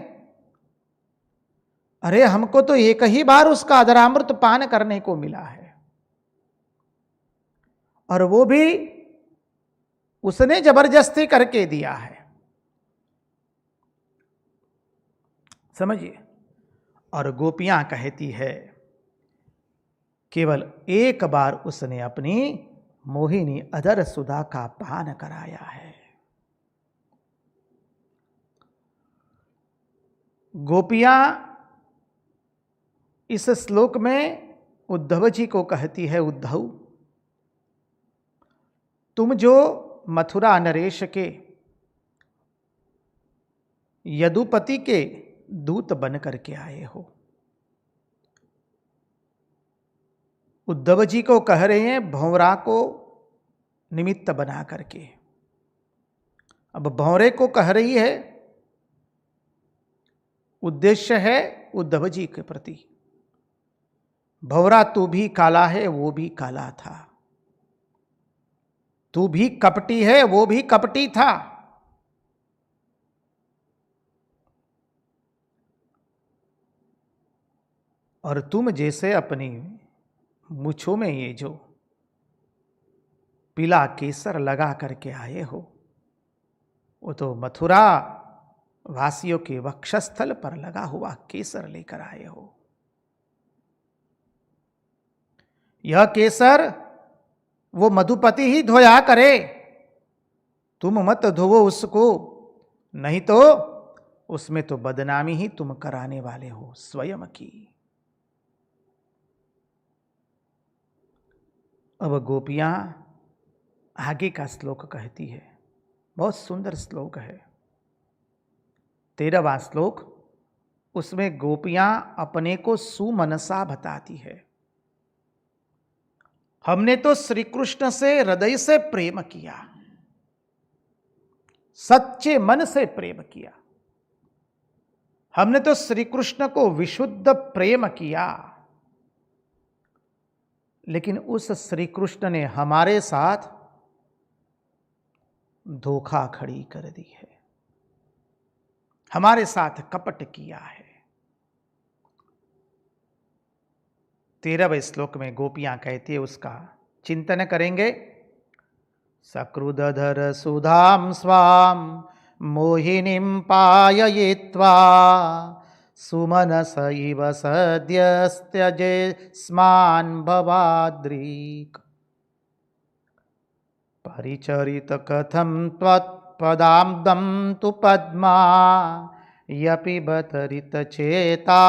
अरे हमको तो एक ही बार उसका अधरामृत पान करने को मिला है, और वो भी उसने जबरदस्ती करके दिया है। समझिए। और गोपियां कहती है केवल एक बार उसने अपनी मोहिनी अधर सुधा का पान कराया है। गोपियां इस श्लोक में उद्धव जी को कहती है, उद्धव तुम जो मथुरा नरेश के यदुपति के दूत बन करके आए हो। उद्धव जी को कह रहे हैं भंवरा को निमित्त बना करके। अब भंवरे को कह रही है, उद्देश्य है उद्धव जी के प्रति। भंवरा तू भी काला है, वो भी काला था। तू भी कपटी है, वो भी कपटी था। और तुम जैसे अपनी मूंछों में ये जो पीला केसर लगा करके आए हो, वो तो मथुरा वासियों के वक्षस्थल पर लगा हुआ केसर लेकर आए हो। यह केसर वो मधुपति ही धोया करे, तुम मत धोवो उसको, नहीं तो उसमें तो बदनामी ही तुम कराने वाले हो स्वयं की। अब गोपियां आगे का श्लोक कहती है, बहुत सुंदर श्लोक है, 13वां श्लोक। उसमें गोपियां अपने को सुमनसा बताती है। हमने तो श्री कृष्ण से हृदय से प्रेम किया, सच्चे मन से प्रेम किया। हमने तो श्री कृष्ण को विशुद्ध प्रेम किया, लेकिन उस श्री कृष्ण ने हमारे साथ धोखा खड़ी कर दी है, हमारे साथ कपट किया है। 13वें श्लोक में गोपियां कहती है, उसका चिंतन करेंगे। सकृदधर सुधाम स्वाम मोहिनीं पाययित्वा सुमनस इव सद्यस्त्यजे स्मान् भवाद्रीक् परिचरित कथं त्वत्पदाब्दं तु पद्मा यपिबतरित चेता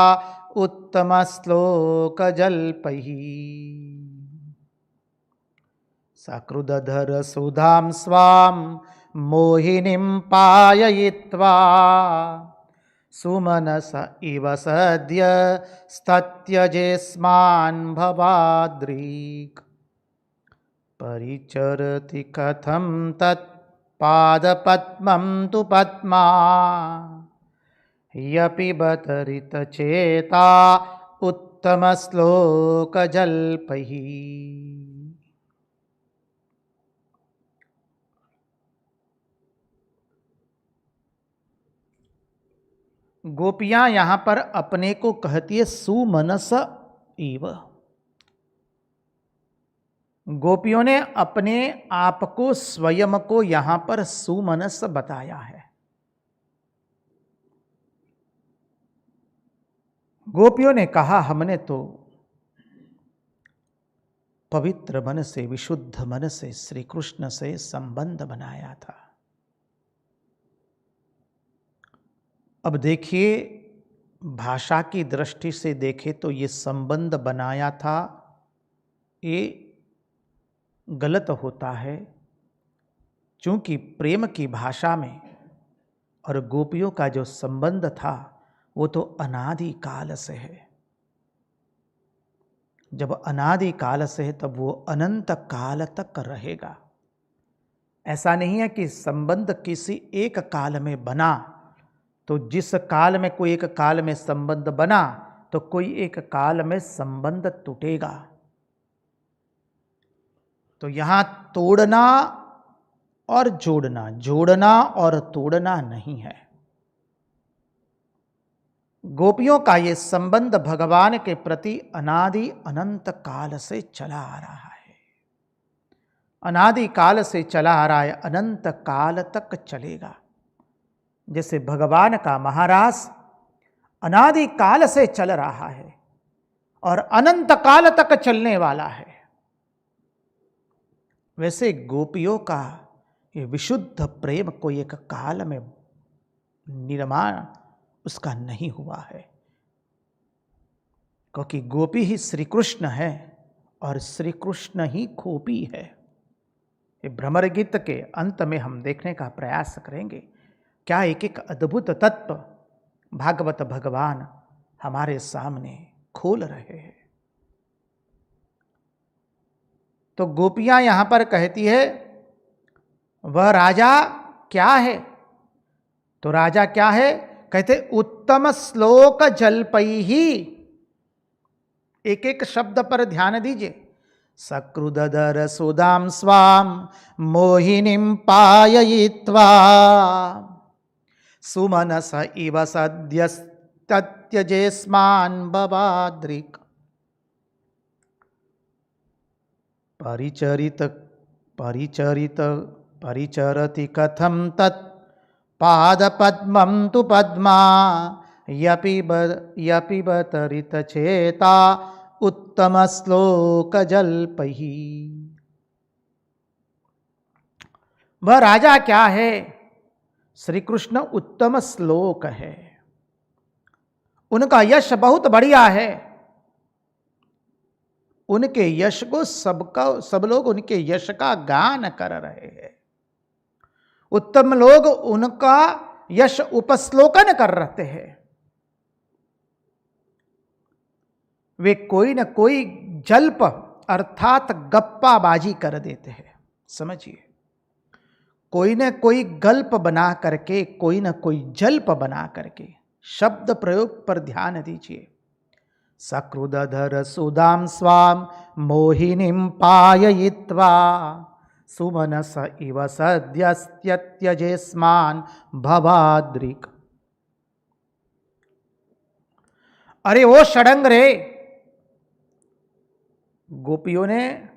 उत्तम श्लोक जल्पैः। सकृदधर सुधां स्वां मोहिनीं पाययित्वा सुमनस इव सद्य स्तत्यजेस्मान् भवाद्रीक् परिचरति कथं तत्पादपद्मं तु पद्मा यपिबतरित चेता उत्तम श्लोक जल्पैः। गोपियां यहां पर अपने को कहती है सुमनस इव। गोपियों ने अपने आप को स्वयं को यहां पर सुमनस बताया है। गोपियों ने कहा हमने तो पवित्र मन से, विशुद्ध मन से श्री कृष्ण से संबंध बनाया था। अब देखिए, भाषा की दृष्टि से देखें तो ये संबंध बनाया था, ये गलत होता है, क्योंकि प्रेम की भाषा में और गोपियों का जो संबंध था वो तो अनादि काल से है। जब अनादि काल से है तब वो अनंत काल तक रहेगा। ऐसा नहीं है कि संबंध किसी एक काल में बना, तो जिस काल में कोई एक काल में संबंध बना तो कोई एक काल में संबंध टूटेगा। तो यहां तोड़ना और जोड़ना, जोड़ना और तोड़ना नहीं है। गोपियों का ये संबंध भगवान के प्रति अनादि अनंत काल से चला आ रहा है, अनादि काल से चला आ रहा है, अनंत काल तक चलेगा। जैसे भगवान का महारास अनादि काल से चल रहा है और अनंत काल तक चलने वाला है, वैसे गोपियों का ये विशुद्ध प्रेम कोई एक काल में निर्माण उसका नहीं हुआ है, क्योंकि गोपी ही श्री कृष्ण है और श्री कृष्ण ही गोपी है। ये भ्रमर गीत के अंत में हम देखने का प्रयास करेंगे, क्या एक एक अद्भुत तत्व भागवत भगवान हमारे सामने खोल रहे हैं। तो गोपियां यहां पर कहती है वह राजा क्या है, तो राजा क्या है, कहते उत्तम श्लोक जल्पई ही। एक एक शब्द पर ध्यान दीजिए। सकृदधर सुदाम स्वाम मोहिनीं पाययित्वा सुमनस इव सद्यस्तत्यजेस्मान् भवाद्रिक। परिचरति कथं तत् पादपद्मं तु पद्मा यपिबतरित चेता उत्तम श्लोक जल्पहि। वह राजा क्या है, श्री कृष्ण उत्तम श्लोक है, उनका यश बहुत बढ़िया है, उनके यश को सब लोग उनके यश का गान कर रहे हैं। उत्तम लोग उनका यश उपश्लोकन कर रहे हैं। वे कोई न कोई जल्प अर्थात गप्पाबाजी कर देते हैं। समझिए, कोई न कोई गल्प बना करके, कोई न कोई जल्प बना करके, शब्द प्रयोग पर ध्यान दीजिए। सकृदधर सुदाम स्वाम मोहिनीं पाययित्वा सुमनस इव सद्यस्तत्यजेस्मान् भवाद्रिक। अरे वो षडंग रे, गोपियों ने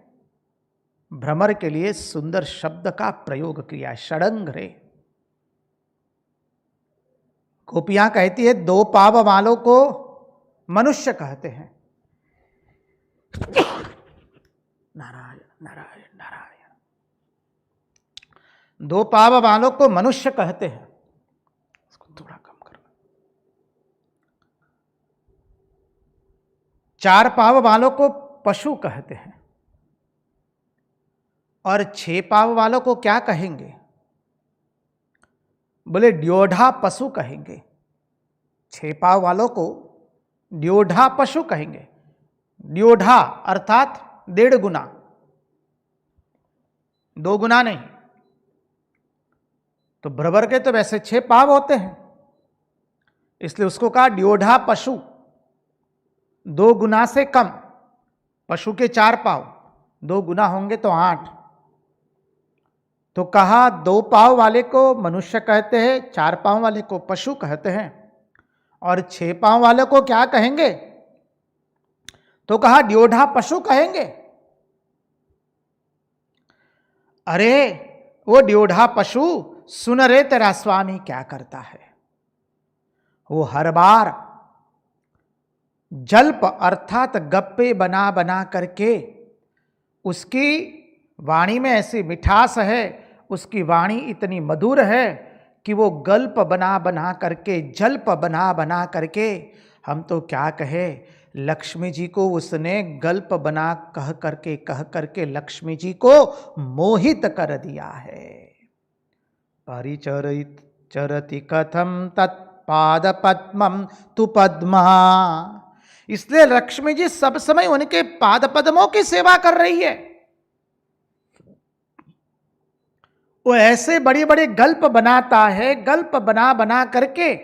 भ्रमर के लिए सुंदर शब्द का प्रयोग किया, षडंग रे। गोपियां कहती है दो पाव वालों को मनुष्य कहते हैं। नारायण नारायण नारायण। दो पाव वालों को मनुष्य कहते हैं। इसको थोड़ा कम करना। चार पाव वालों को पशु कहते हैं और 6 पाव वालों को क्या कहेंगे? बोले ड्योढ़ा पशु कहेंगे। 6 पाव वालों को ड्योढ़ा पशु कहेंगे। ड्योढ़ा अर्थात 1.5 गुना, 2 गुना नहीं। तो भ्रमर के तो वैसे 6 पाव होते हैं, इसलिए उसको कहा ड्योढ़ा पशु, 2 गुना से कम। पशु के 4 पाव, 2 गुना होंगे तो 8। तो कहा 2 पाव वाले को मनुष्य कहते हैं, 4 पाव वाले को पशु कहते हैं, और 6 पाव वाले को क्या कहेंगे? तो कहा ड्योढ़ा पशु कहेंगे। अरे वो ड्योढ़ा पशु सुन रे तेरा स्वामी क्या करता है। वो हर बार जल्प अर्थात गप्पे बना बना करके, उसकी वाणी में ऐसी मिठास है, उसकी वाणी इतनी मधुर है कि वो गल्प बना बना करके, जल्प बना बना करके, हम तो क्या कहे, लक्ष्मी जी को उसने गल्प बना कह करके लक्ष्मी जी को मोहित कर दिया है। चरति कथम तत्पाद पद्मम तु पद्मा। इसलिए लक्ष्मी जी सब समय उनके पाद पद्मों की सेवा कर रही है। वो ऐसे बड़े बड़े गल्प बनाता है, गल्प बना बना करके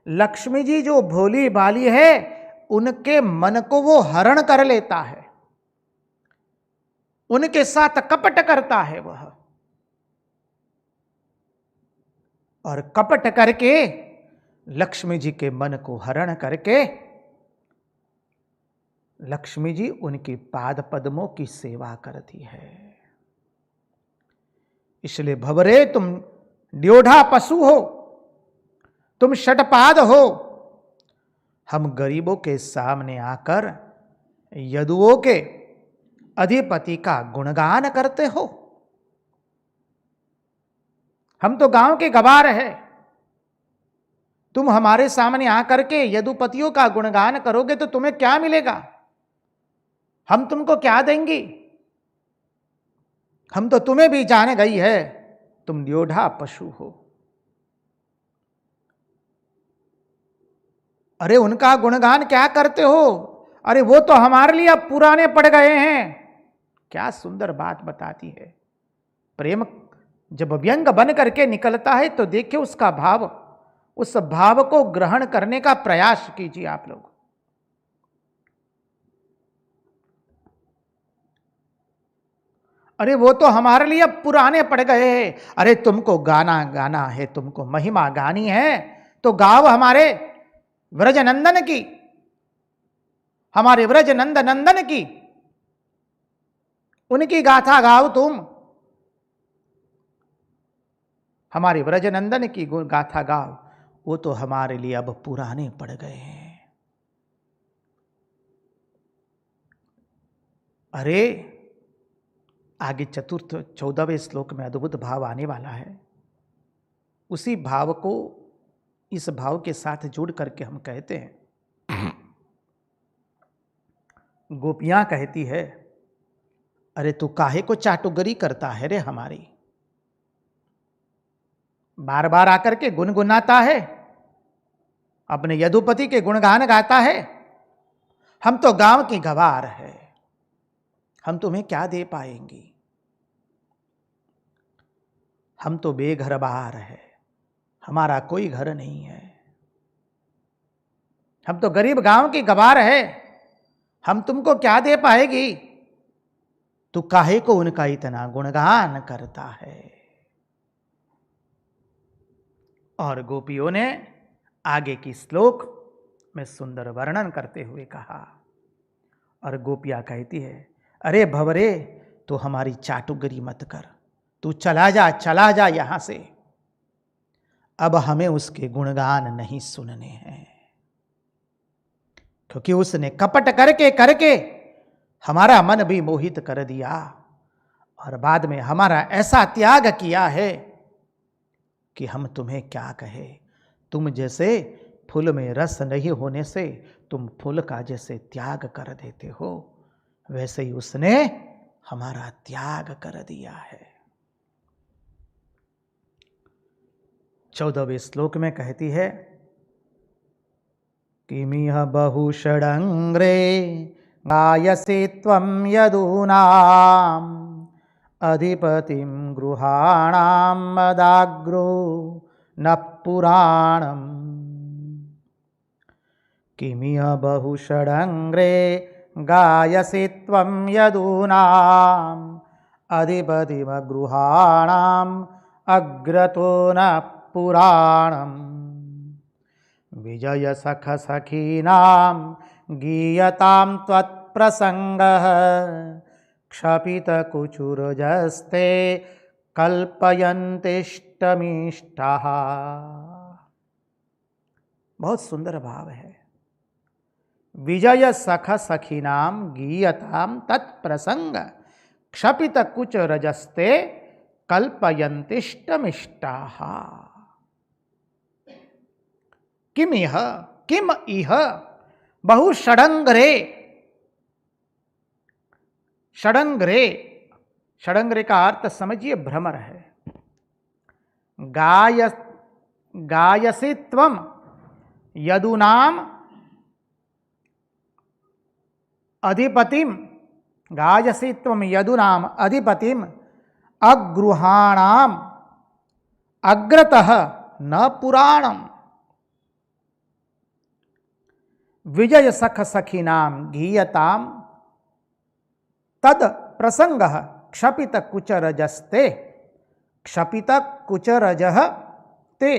लक्ष्मी जी जो भोली भाली है उनके मन को वो हरण कर लेता है, उनके साथ कपट करता है वह, और कपट करके लक्ष्मी जी के मन को हरण करके लक्ष्मी जी उनकी पाद पद्मों की सेवा करती है। इसलिए भवरे तुम ड्योढ़ा पशु हो, तुम षटपाद हो, हम गरीबों के सामने आकर यदुओं के अधिपति का गुणगान करते हो। हम तो गांव के गवार है, तुम हमारे सामने आकर के यदुपतियों का गुणगान करोगे तो तुम्हें क्या मिलेगा? हम तुमको क्या देंगी? हम तो तुम्हें भी जान गई है, तुम ड्योढ़ा पशु हो। अरे उनका गुणगान क्या करते हो? अरे वो तो हमारे लिए अब पुराने पड़ गए हैं। क्या सुंदर बात बताती है। प्रेम जब व्यंग बन करके निकलता है तो देखिए उसका भाव, उस भाव को ग्रहण करने का प्रयास कीजिए आप लोग। अरे वो तो हमारे लिए अब पुराने पड़ गए हैं। अरे तुमको गाना गाना है, तुमको महिमा गानी है तो गाओ हमारे व्रज नंदन की, हमारे व्रज नंद नंदन की, उनकी गाथा गाओ तुम, हमारे व्रज नंदन की गाथा गाओ। वो तो हमारे लिए अब पुराने पड़ गए हैं। अरे आगे चतुर्थ 14वें श्लोक में अद्भुत भाव आने वाला है। उसी भाव को इस भाव के साथ जोड़ करके हम कहते हैं, गोपियां कहती है, अरे तू काहे को चाटुकरी करता है रे हमारी? बार बार आकर के गुनगुनाता है, अपने यदुपति के गुणगान गाता है। हम तो गांव की गवार है, हम तुम्हें क्या दे पाएंगी? हम तो बेघर बार है, हमारा कोई घर नहीं है। हम तो गरीब गांव की गवार है, हम तुमको क्या दे पाएगी? तू काहे को उनका इतना गुणगान करता है? और गोपियों ने आगे की श्लोक में सुंदर वर्णन करते हुए कहा, और गोपियां कहती है, अरे भवरे तू हमारी चाटुकरी मत कर, तू चला जा यहां से, अब हमें उसके गुणगान नहीं सुनने हैं। क्योंकि उसने कपट करके करके हमारा मन भी मोहित कर दिया, और बाद में हमारा ऐसा त्याग किया है कि हम तुम्हें क्या कहे। तुम जैसे फूल में रस नहीं होने से तुम फूल का जैसे त्याग कर देते हो, वैसे ही उसने हमारा त्याग कर दिया है। 14वें श्लोक में कहती है, किमिह बहुषडंग्रे गायसे त्वं यदूनाम् अधिपतिं गृहाणां मदाग्रो न पुराणम्। किमिह बहुषडंग्रे गायसे त्वं यदूनाम् अधिपतिं गृहाणाम् अग्रतो न पुराणम्। विजय सख सखीनां गीयतां त्वत्प्रसंगः क्षपितकुचुरजस्ते कल्पयन्तिष्टमिष्टाः। बहुत सुंदर भाव है। विजय सख सखीनां गीयतां तत्प्रसंग क्षपितकुचरजस्ते कल्पयन्तिष्टमिष्टाः। किम इह बहुषडंग्रे। षडंग्रे, षडंग्रे का अर्थ समझिए भ्रमर है। गायसी त्वम यदूनाम अधिपतिम, गायसी त्वम यदूनाम अधिपतिम अगृहाणाम अग्रतः न पुराणम विजय सख सखीनाम गीयताम तद प्रसंग क्षपित कुचरजस्ते, क्षपित कुचरजः ते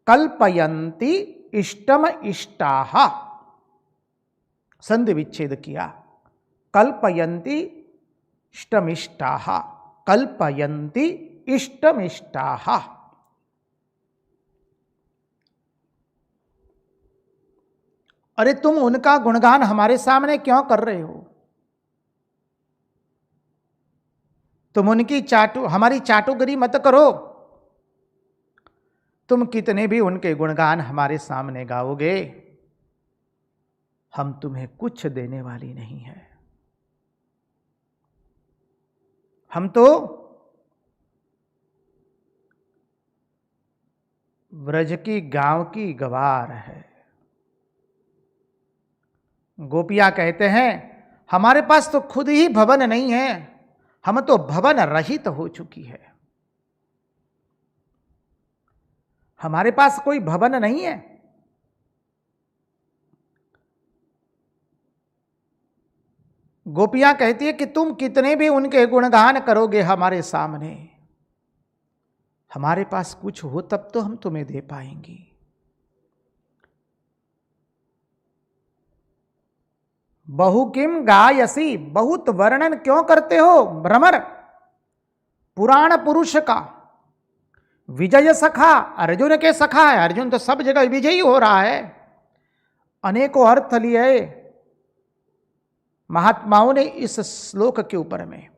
कल्पयन्ति इष्टम इष्टाः। संधि विच्छेद किया। कल्पयन्ति इष्टमिष्टाः, कल्पयन्ति इष्टमिष्टाः। अरे तुम उनका गुणगान हमारे सामने क्यों कर रहे हो? तुम उनकी हमारी चाटुकरी मत करो। तुम कितने भी उनके गुणगान हमारे सामने गाओगे, हम तुम्हें कुछ देने वाली नहीं है। हम तो व्रज की गांव की गवार है। गोपियां कहते हैं हमारे पास तो खुद ही भवन नहीं है, हम तो भवन रहित हो चुकी है। हमारे पास कोई भवन नहीं है। गोपियां कहती है कि तुम कितने भी उनके गुणगान करोगे हमारे सामने, हमारे पास कुछ हो तब तो हम तुम्हें दे पाएंगी। बहु किम गायसी, बहुत वर्णन क्यों करते हो भ्रमर पुराण पुरुष का। विजय सखा, अर्जुन के सखा है। अर्जुन तो सब जगह विजयी हो रहा है। अनेकों अर्थ लिए महात्माओं ने इस श्लोक के ऊपर में।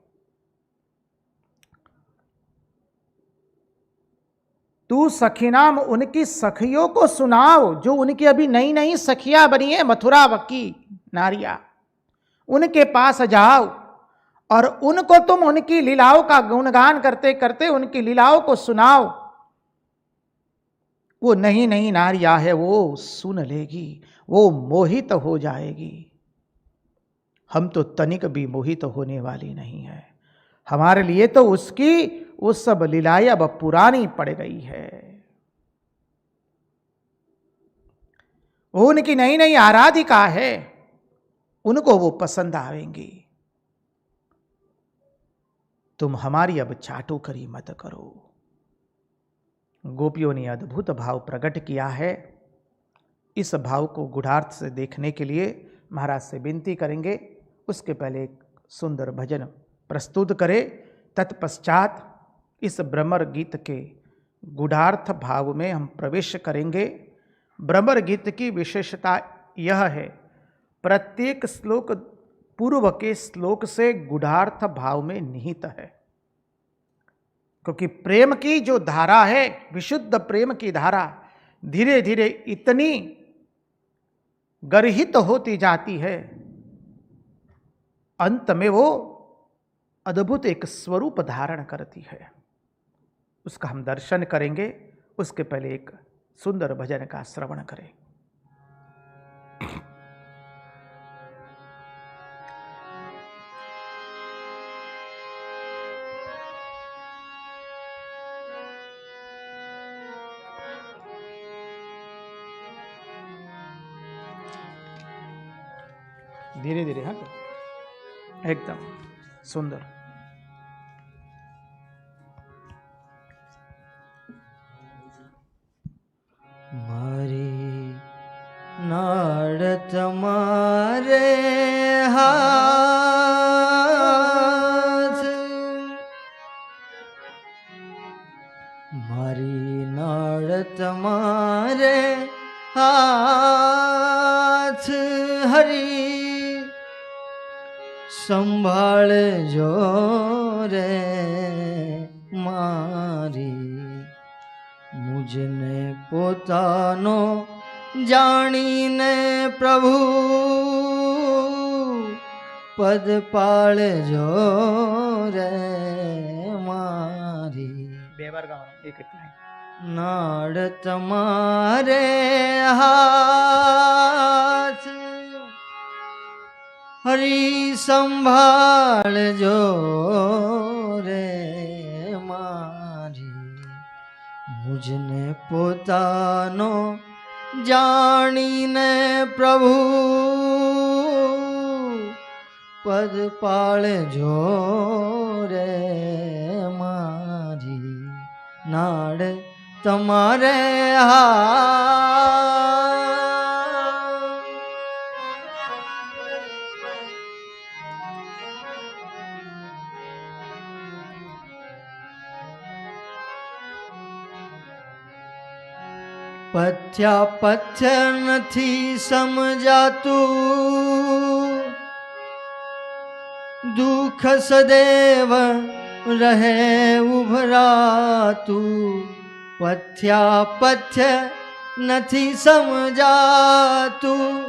तू सखीनाम, उनकी सखियों को सुनाओ, जो उनकी अभी नई नई सखियां बनी है, मथुरा की नारियां, उनके पास जाओ और उनको तुम उनकी लीलाओं का गुणगान करते करते उनकी लीलाओं को सुनाओ। वो नई नई नारियां है, वो सुन लेगी, वो मोहित हो जाएगी। हम तो तनिक भी मोहित होने वाली नहीं है। हमारे लिए तो उसकी वो सब लीलाएं अब पुरानी पड़ गई है। वो उनकी नई नई आराधिका है, उनको वो पसंद आवेंगी। तुम हमारी अब चाटुकरी मत करो। गोपियों ने अद्भुत भाव प्रकट किया है। इस भाव को गूढ़ार्थ से देखने के लिए महाराज से विनती करेंगे, उसके पहले एक सुंदर भजन प्रस्तुत करें। तत्पश्चात इस भ्रमर गीत के गूढ़ार्थ भाव में हम प्रवेश करेंगे। भ्रमर गीत की विशेषता यह है, प्रत्येक श्लोक पूर्व के श्लोक से गूढ़ार्थ भाव में निहित है। क्योंकि प्रेम की जो धारा है, विशुद्ध प्रेम की धारा धीरे धीरे इतनी गर्हित होती जाती है, अंत में वो अद्भुत एक स्वरूप धारण करती है। उसका हम दर्शन करेंगे। उसके पहले एक सुंदर भजन का श्रवण करें। धीरे धीरे, हाँ, एकदम सुंदर। मारी नाड़ तुम्हारे हाथ, मारी नाड़ तुम्हारे हाथ, हरी संभाल जो रे मारी, मुझने पोतानो जानीने प्रभु, पद पाल जो रे मारी। बेवर गाओ, एक एक लाइन। નાડ તમારે હાથ હરી સંભાળજો રે મારી મુજને પોતાનો જાણીને પ્રભુ પદ પાળજો રે મારી નાડ તમારે પથ્યા પથ્ય નથી સમજાતું દુઃખ સદેવ રહે ઉભરાતું પથ્યા પથ્ય નથી સમજાતું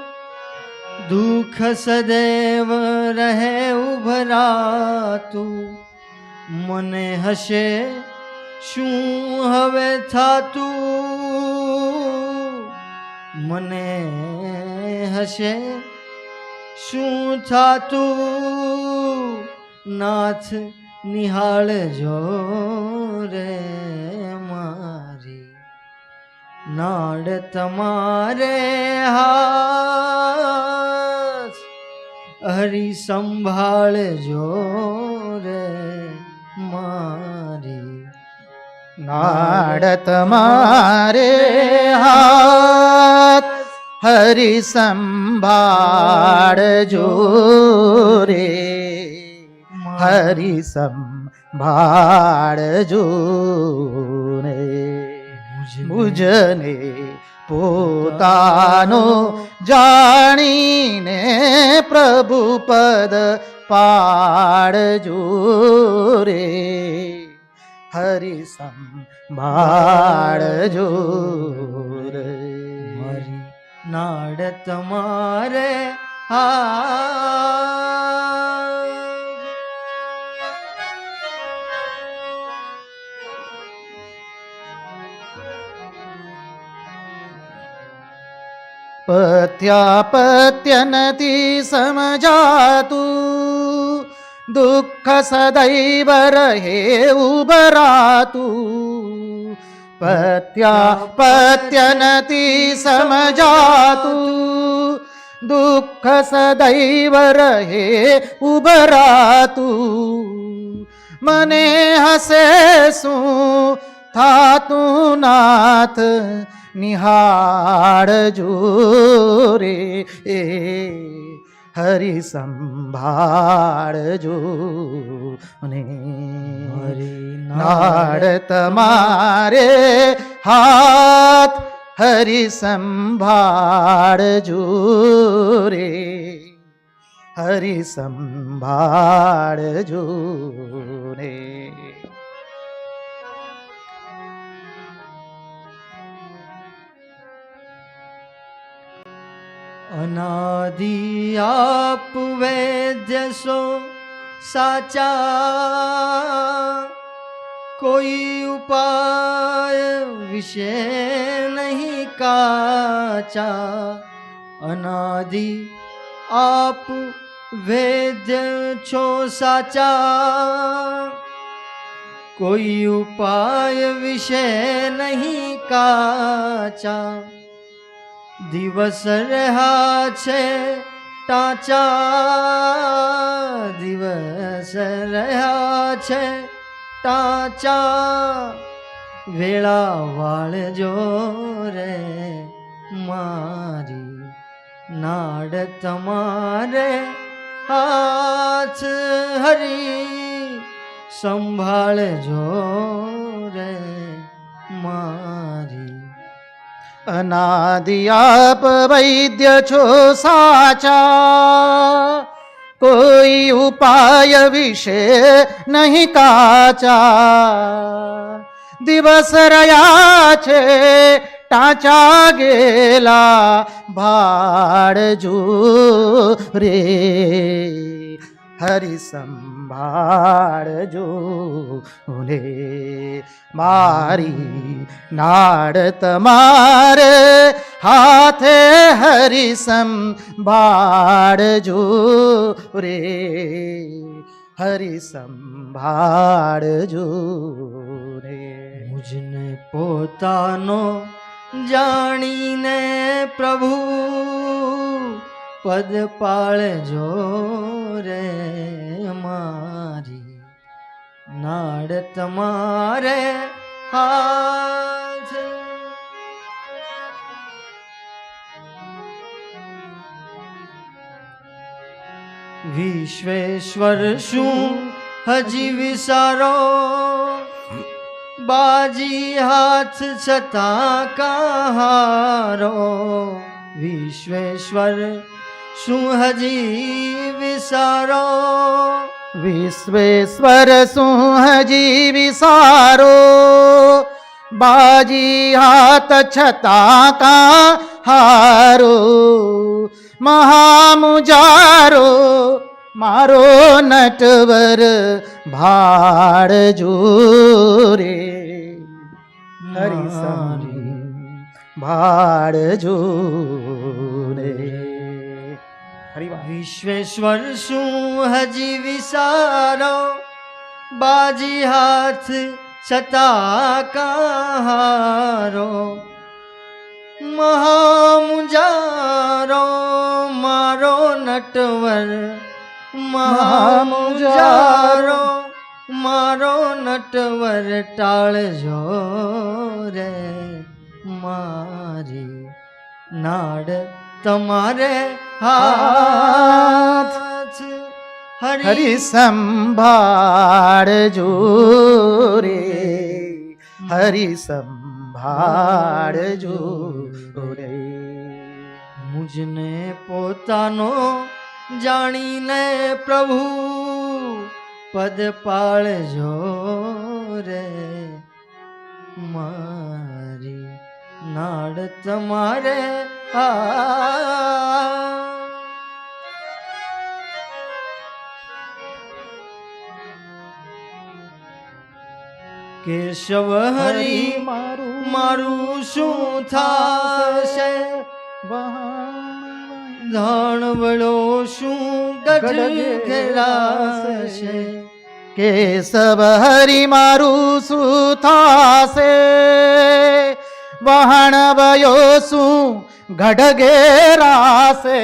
દુઃખ સદેવ રહે ઉભરાતું મને હશે શું હવે થાતું મને હશે શું થાતું નાથ નિહાળજો રે મારી નાડ તમારે હાથ હરી સંભાળજો રે મારી નાડ તમારે હાથ હરિ સંભાળજો રે હરિ સંભાળજો રે મુજને પોતાનો જાણીને પ્રભુ પદ પાડજો રે હરિ સંભાળજો રે મારી નાડ તમારે હાથ પથ્યા પત્ય નથી સમજાતું દુઃખ સદૈવ રહે ઉભરાતું પત્યા પત્ય નથી સમજાતું દુઃખ સદૈવ રહે ઉભરાતું મને હસે શું થાતું નાથ નિહાળજો રે હરિ સંભાળજો ને નાડ તમારે હાથ હરિ સંભાળજો રે હરિ સંભાળજો રે અનાદિ આપ વૈદ્ય સો સાચા કોઈ ઉપાય વિશે નહીં કાચા અનાદિ આપ વૈદ્ય છો સાચા કોઈ ઉપાય વિશે નહીં કાચા દિવસ રહ્યા છે ટાંચા દિવસ રહ્યા છે ટાંચા વેળા વાળજો રે મારી નાડ તમારે હાથ હરી સંભાળજો રે મારી અનાદિ આપ વૈદ્ય છો સાચા કોઈ ઉપાય વિશે નહીં કાચા દિવસ રહ્યા છે ટાંચા ગેલા ભાડજો રે હરિ સંભાળજો ને મારી નાડ તમારે હાથે હરિ સંભાળજો રે હરિ સંભાળજો રે મુજને પોતાનો જાણીને પ્રભુ પદ પાળજો રે મારી નાડ તમારે હાથ વિશ્વેશ્વર શું હજી વિસારો બાજી હાથ છતાં કહારો વિશ્વેશ્વર શું હજી વિસારો વિશ્વેશ્વર શું હજી વિસારો બાજી હાથ છતાં કા હારો મહામુજારો મારો નટવર ભાળજો રે હરિ ભાળજો રે વિશ્વેશ્વર શું હજી વિસારો બાજી હાથ છતાં કહારો મહામુજારો મારો નટવર મહામુજારો મારો નટવર ટાળજો રે મારી નાડ તમારે હાથ હરિ સંભાળજો રે હરિ સંભાળજો રે મુજને પોતાનો જાણીને પ્રભુ પદ પાળજો રે મારી નાડ તમારે કેશવ હરી મારું શું થાશે ધાણવડો શું ગઢ ઘેરાશે કેશવ હરિ મારું શું થાશે વહાણ વયો શું ગઢ ઘેરાશે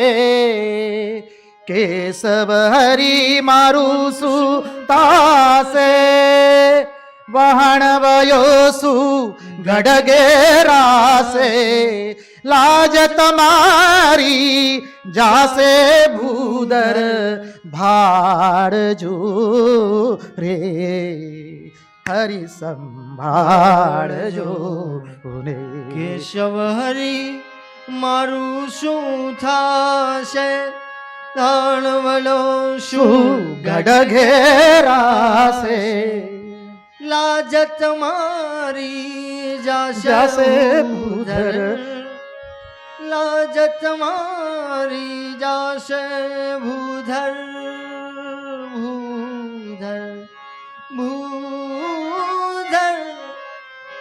કેશવ હરિ મારું શું થાશે વહાણ વયો શું ગઢ ઘેરાશે લાજ તમારી જાશે ભૂદર ભાળજો રે હરિ સંભાળજો ને કેશવ હરી મારું શું થાશે ધાણવડો શું ગઢ ઘેરાશે લાજ તમારી જાશે ભૂધર લાજ તમારી જાશે ભૂધર ભૂધર ભૂધર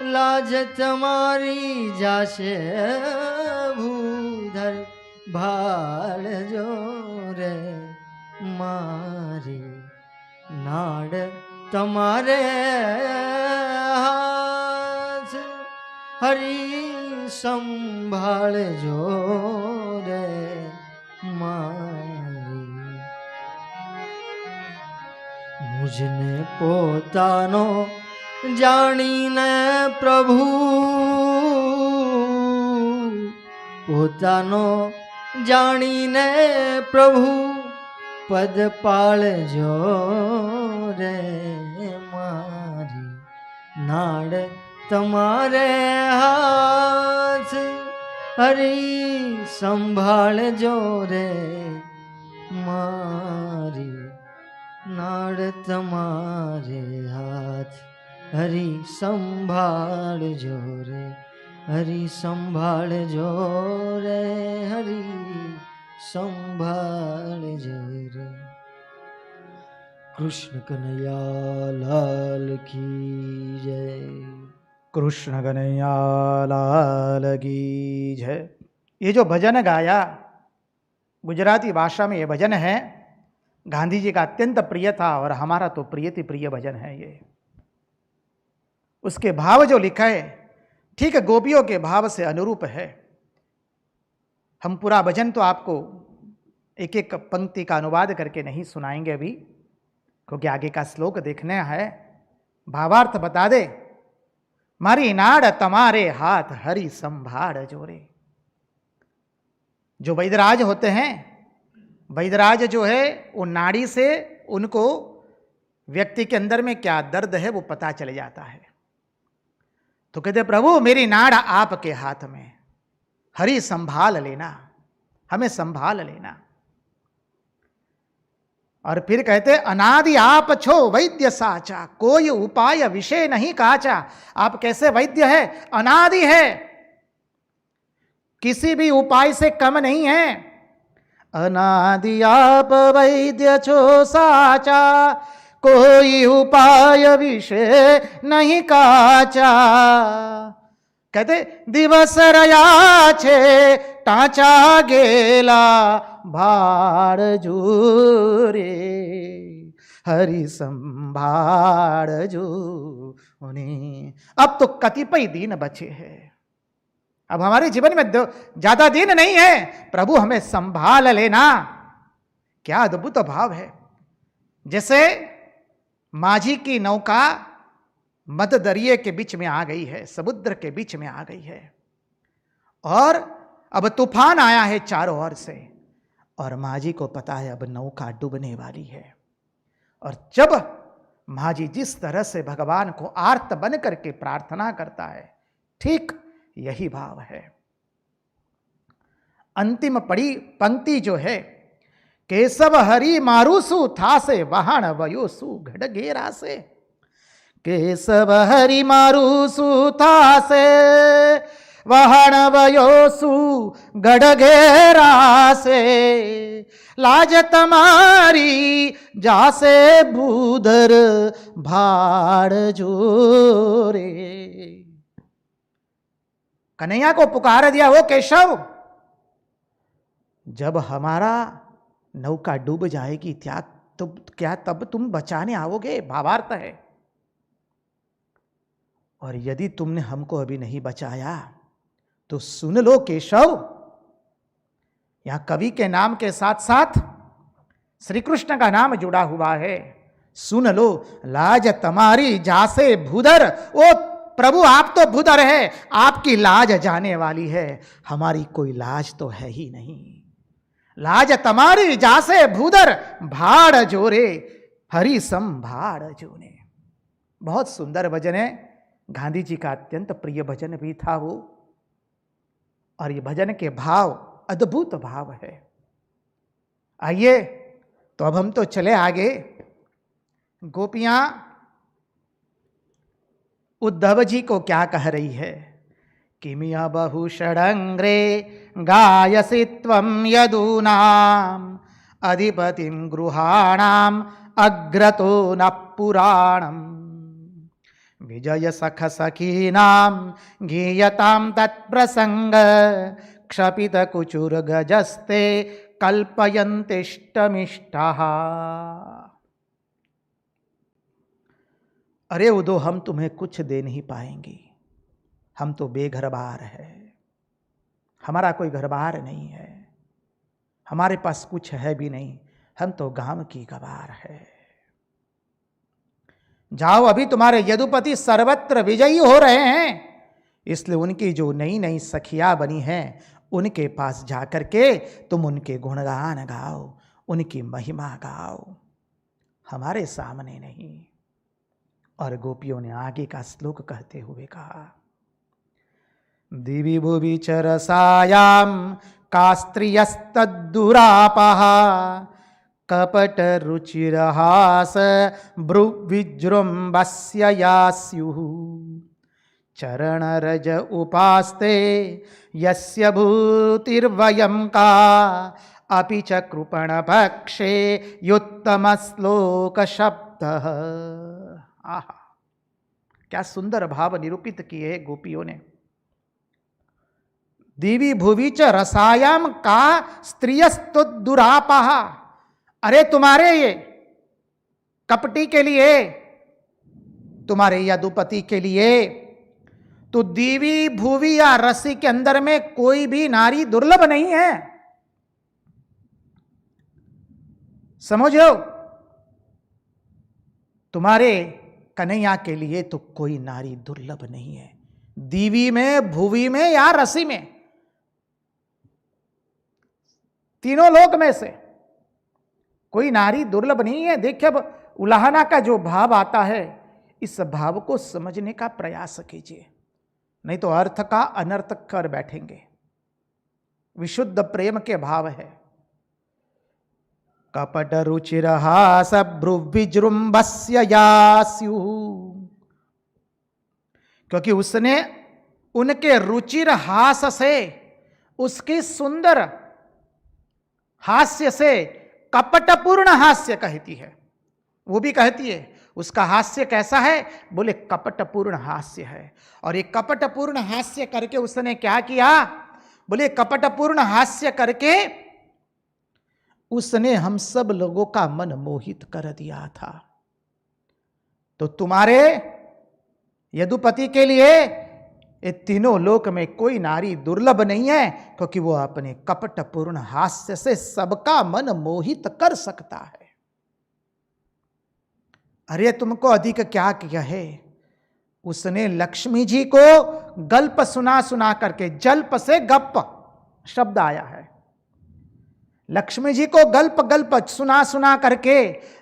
લાજ તમારી જાશે ભૂધર ભાળજો રે મારી નાડ તમારે હાથ હરિ સંભાળજો રે મારી મુજને પોતાનો જાણીને પ્રભુ પોતાનો જાણીને પ્રભુ પદ પાળજો રે મારી નાડ તમારે હાથ હરિ સંભાળજો રે મારી નાડ તમારે હાથ હરિ સંભાળજો રે હરિ સંભાળજો રે હરિ સંભાળજો રે कृष्ण कन्हैया लाल की जय। कृष्ण कन्हैया लाल की जय। ये जो भजन गाया, गुजराती भाषा में ये भजन है, गांधी जी का अत्यंत प्रिय था और हमारा तो प्रियति प्रिय भजन है ये। उसके भाव जो लिखा है ठीक गोपियों के भाव से अनुरूप है। हम पूरा भजन तो आपको एक एक पंक्ति का अनुवाद करके नहीं सुनाएंगे अभी, क्योंकि आगे का श्लोक देखना है। भावार्थ बता दे। मारी नाड़ तमारे हाथ हरि संभाड़ जोरे। जो वैदराज होते हैं, वैदराज जो है वो नाड़ी से उनको व्यक्ति के अंदर में क्या दर्द है वो पता चल जाता है। तो कहते प्रभु मेरी नाड़ आपके हाथ में, हरि संभाल लेना, हमें संभाल लेना। और फिर कहते अनादि आप छो वैद्य साचा, कोई उपाय विषय नहीं काचा। आप कैसे वैद्य है? अनादि है, किसी भी उपाय से कम नहीं है। अनादि आप वैद्य छो साचा, कोई उपाय विषय नहीं काचा। कहते दिवस रया छे टाचा गेला भाड़ जूरे, हरि संभाड़ जो उन्हें। अब तो कतिपय दिन बचे हैं, अब हमारे जीवन में ज्यादा दिन नहीं है। प्रभु हमें संभाल लेना। क्या अद्भुत भाव है। जैसे माझी की नौका मध्य दरिये के बीच में आ गई है, समुद्र के बीच में आ गई है, और अब तूफान आया है चारों ओर से, और माझी को पता है अब नौका डूबने वाली है। और जब माझी जिस तरह से भगवान को आर्त बन करके प्रार्थना करता है, ठीक यही भाव है। अंतिम पड़ी पंक्ति जो है, केशव हरि मारूसु था से वहाण वयोसु घड़गेरा से। केशव हरि मारूसु था से वहाण वयोसु गड़गेरा से। लाज तमारी जासे भूधर भाड़ जोरे। कन्हैया को पुकार दिया, वो केशव जब हमारा नौका डूब जाएगी क्या तब तुम बचाने आओगे? भावार्थ है। और यदि तुमने हमको अभी नहीं बचाया तो सुन लो केशव, यहां कवि के नाम के साथ साथ श्री कृष्ण का नाम जुड़ा हुआ है। सुन लो, लाज तमारी जासे भूधर। ओ प्रभु आप तो भूधर है, आपकी लाज जाने वाली है, हमारी कोई लाज तो है ही नहीं। लाज तमारी जासे भूधर भाड़ जोरे, हरि संभाड़ जोने। बहुत सुंदर भजन है, गांधी जी का अत्यंत प्रिय भजन भी था वो। और ये भजन के भाव अद्भुत भाव है। आइए तो अब हम तो चले आगे। गोपियां उद्धव जी को क्या कह रही है? किमिया बहु षडंग्रे गायसि त्वं यदूनाम अधिपतिं गृहाणाम अग्रतो न पुराणम। विजय सख सखीनाम गीयताम तत्प्रसंग क्षपित कुचुर गजस्ते कल्पयन्तिष्टमिष्टाः। अरे उदो हम तुम्हें कुछ दे नहीं पाएंगे, हम तो बेघर बार है, हमारा कोई घर बार नहीं है, हमारे पास कुछ है भी नहीं, हम तो गांव की गवार है। जाओ, अभी तुम्हारे यदुपति सर्वत्र विजयी हो रहे हैं, इसलिए उनकी जो नई नई सखियां बनी हैं उनके पास जाकर के तुम उनके गुणगान गाओ, उनकी महिमा गाओ, हमारे सामने नहीं। और गोपियों ने आगे का श्लोक कहते हुए कहा, दिवि भुवि चरसायां कास्त्रियस्तद्दुरापः कपट रुचिरहास भ्रुविजृंभस्य यास्युः। चरणरज उपास्ते यस्य भूतिर्वयं का अपि च कृपण भक्षे युत्तम श्लोक शब्द। आहा, क्या सुंदर भाव निरूपित किए गोपियों ने। देवी भुवि च रसायाम का स्त्रियस्तु दुरापाह। अरे तुम्हारे ये कपटी के लिए, तुम्हारे यदुपति के लिए तो देवी भुवि या रसी के अंदर में कोई भी नारी दुर्लभ नहीं है। समझो, तुम्हारे कन्हैया के लिए तो कोई नारी दुर्लभ नहीं है। देवी में, भुवि में या रसी में, तीनों लोक में से कोई नारी दुर्लभ नहीं है। देखिए, अब उलाहना का जो भाव आता है, इस भाव को समझने का प्रयास कीजिए, नहीं तो अर्थ का अनर्थ कर बैठेंगे। विशुद्ध प्रेम के भाव है। कपट रुचिरहास भ्रुविजृंभस्य यास्यु। क्योंकि उसने उनके रुचिर हास से, उसकी सुंदर हास्य से, कपटपूर्ण हास्य कहती है। वो भी कहती है उसका हास्य कैसा है, बोले कपटपूर्ण हास्य है। और ये कपटपूर्ण हास्य करके उसने क्या किया, बोले कपटपूर्ण हास्य करके उसने हम सब लोगों का मन मोहित कर दिया था। तो तुम्हारे यदुपति के लिए ये तीनों लोक में कोई नारी दुर्लभ नहीं है, क्योंकि वो अपने कपटपूर्ण हास्य से सबका मन मोहित कर सकता है। अरे तुमको अधिक क्या किया है, उसने लक्ष्मी जी को गल्प सुना सुना करके, जल्प से गप शब्द आया है, लक्ष्मी जी को गल्प गल्प सुना सुना करके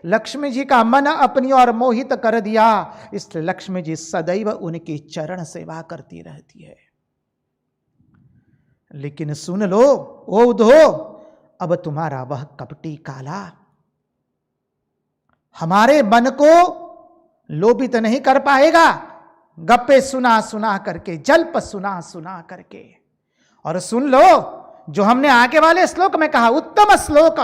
लक्ष्मी जी का मन अपनी ओर मोहित कर दिया। इसलिए लक्ष्मी जी सदैव उनकी चरण सेवा करती रहती है। लेकिन सुन लो ओ उद्धो, अब तुम्हारा वह कपटी काला हमारे मन को लोभित नहीं कर पाएगा। गप्पे सुना सुना करके, जल्प सुना सुना करके। और सुन लो जो हमने आगे वाले श्लोक में कहा, उत्तम श्लोक।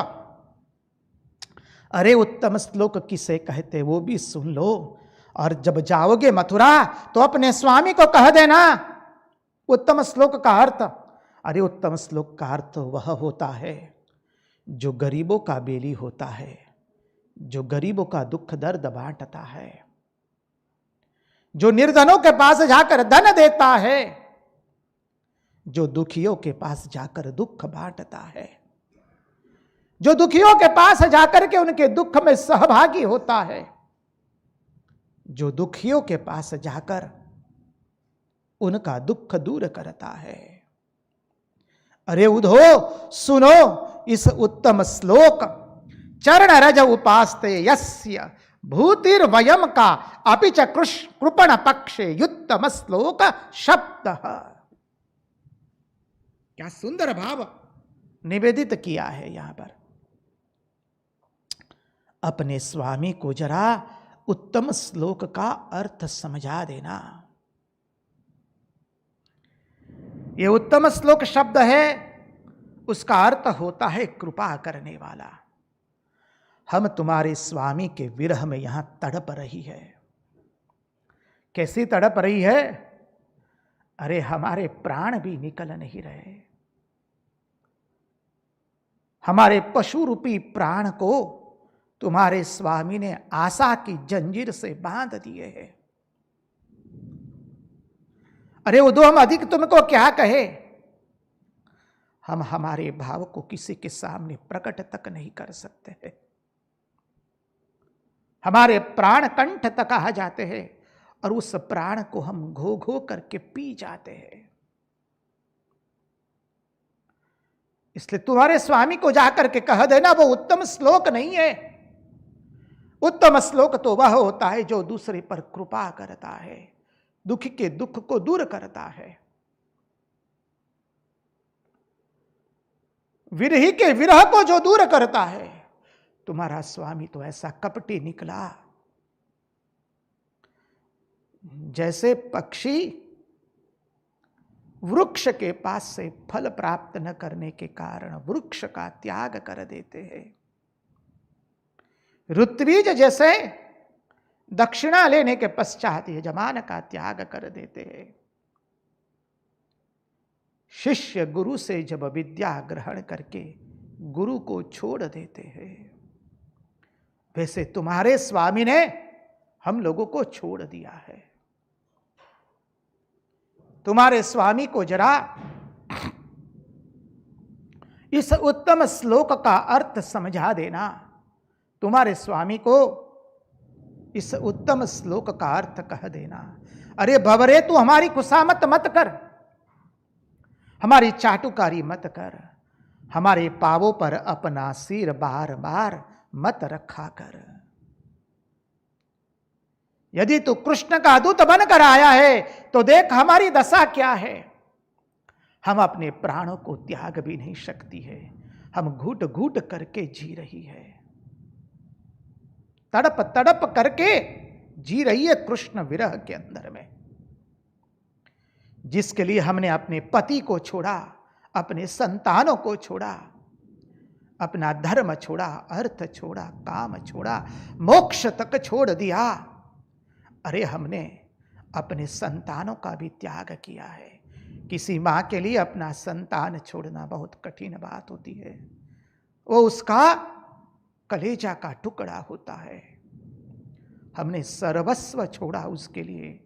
अरे उत्तम श्लोक किसे कहते वो भी सुन लो। और जब जाओगे मथुरा तो अपने स्वामी को कह देना उत्तम श्लोक का अर्थ। अरे उत्तम श्लोक का अर्थ वह होता है जो गरीबों का बेली होता है, जो गरीबों का दुख दर्द बांटता है, जो निर्धनों के पास जाकर धन देता है, जो दुखियों के पास जाकर दुख बांटता है, जो दुखियों के पास जाकर के उनके दुख में सहभागी होता है, जो दुखियों के पास जाकर उनका दुख दूर करता है। अरे उद्धो सुनो इस उत्तम श्लोक, चरण रज उपास्ते यस्य भूतिर्वयम का अपि च कृपण पक्षे युत्तम श्लोक शब्द। क्या सुंदर भाव निवेदित किया है यहां पर। अपने स्वामी को जरा उत्तम श्लोक का अर्थ समझा देना। ये उत्तम श्लोक शब्द है, उसका अर्थ होता है कृपा करने वाला। हम तुम्हारे स्वामी के विरह में यहां तड़प रही है। कैसी तड़प रही है, अरे हमारे प्राण भी निकल नहीं रहे। हमारे पशु रूपी प्राण को तुम्हारे स्वामी ने आशा की जंजीर से बांध दिए हैं। अरे उद्धव, हम अधिक तुमको क्या कहे, हम हमारे भाव को किसी के सामने प्रकट तक नहीं कर सकते हैं। हमारे प्राण कंठ तक आ जाते हैं और उस प्राण को हम घो घो करके पी जाते हैं। इसलिए तुम्हारे स्वामी को जाकर के कह देना वो उत्तम श्लोक नहीं है। उत्तम श्लोक तो वह होता है जो दूसरे पर कृपा करता है, दुख के दुख को दूर करता है। विरही के विरह को जो दूर करता है। तुम्हारा स्वामी तो ऐसा कपटी निकला, जैसे पक्षी वृक्ष के पास से फल प्राप्त न करने के कारण वृक्ष का त्याग कर देते हैं। ऋत्विज जैसे दक्षिणा लेने के पश्चात यजमान का त्याग कर देते हैं। शिष्य गुरु से जब विद्या ग्रहण करके गुरु को छोड़ देते हैं, वैसे तुम्हारे स्वामी ने हम लोगों को छोड़ दिया है। तुम्हारे स्वामी को जरा इस उत्तम श्लोक का अर्थ समझा देना। तुम्हारे स्वामी को इस उत्तम श्लोक का अर्थ कह देना। अरे भवरे, तू हमारी खुशामत मत कर, हमारी चाटुकारी मत कर, हमारे पावों पर अपना सिर बार बार मत रखा कर। यदि तू कृष्ण का दूत बनकर आया है तो देख हमारी दशा क्या है। हम अपने प्राणों को त्याग भी नहीं सकती है, हम घूट घूट करके जी रही है, तड़प तड़प करके जी रही है कृष्ण विरह के अंदर में, जिसके लिए हमने अपने पति को छोड़ा, अपने संतानों को छोड़ा, अपना धर्म छोड़ा, अर्थ छोड़ा, काम छोड़ा, मोक्ष तक छोड़ दिया। अरे हमने अपने संतानों का भी त्याग किया है। किसी मां के लिए अपना संतान छोड़ना बहुत कठिन बात होती है, वो उसका कलेजा का टुकड़ा होता है। हमने सर्वस्व छोड़ा उसके लिए।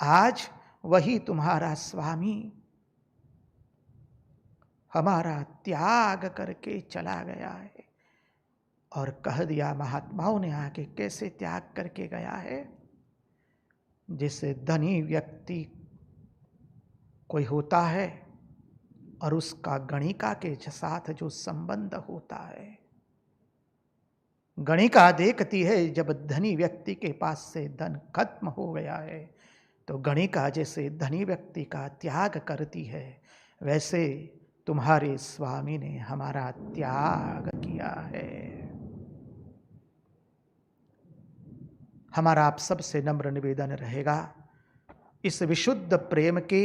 आज वही तुम्हारा स्वामी हमारा त्याग करके चला गया है। और कह दिया महात्माओं ने आके कैसे त्याग करके गया है। जैसे धनी व्यक्ति कोई होता है और उसका गणिका के साथ जो संबंध होता है, गणिका देखती है जब धनी व्यक्ति के पास से धन खत्म हो गया है तो गणिका जैसे धनी व्यक्ति का त्याग करती है, वैसे तुम्हारे स्वामी ने हमारा त्याग किया है। हमारा आप सबसे नम्र निवेदन रहेगा, इस विशुद्ध प्रेम के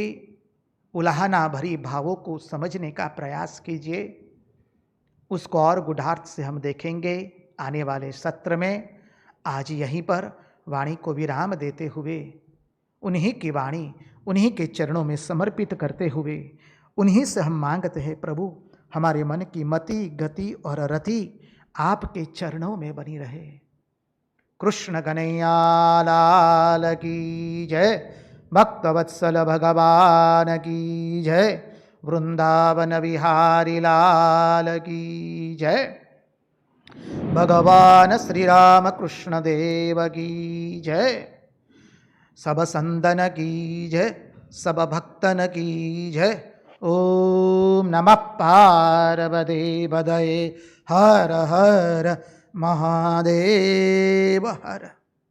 उलाहना भरी भावों को समझने का प्रयास कीजिए। उसको और गुढ़ार्थ से हम देखेंगे आने वाले सत्र में। आज यहीं पर वाणी को विराम देते हुए उन्हीं की वाणी उन्हीं के चरणों में समर्पित करते हुए उन्हीं से हम मांगते हैं, प्रभु हमारे मन की मति गति और रति आपके चरणों में बनी रहे। कृष्ण कन्हैया लाल की जय, भक्तवत्सल भगवान की जय, वृंदावन विहारी लाल की जय, भगवान श्री राम कृष्ण देव की जय, सब संतन की जय, सब भक्तन की जय। ओम नमः पार्वती पतये, हर हर महादेव हर।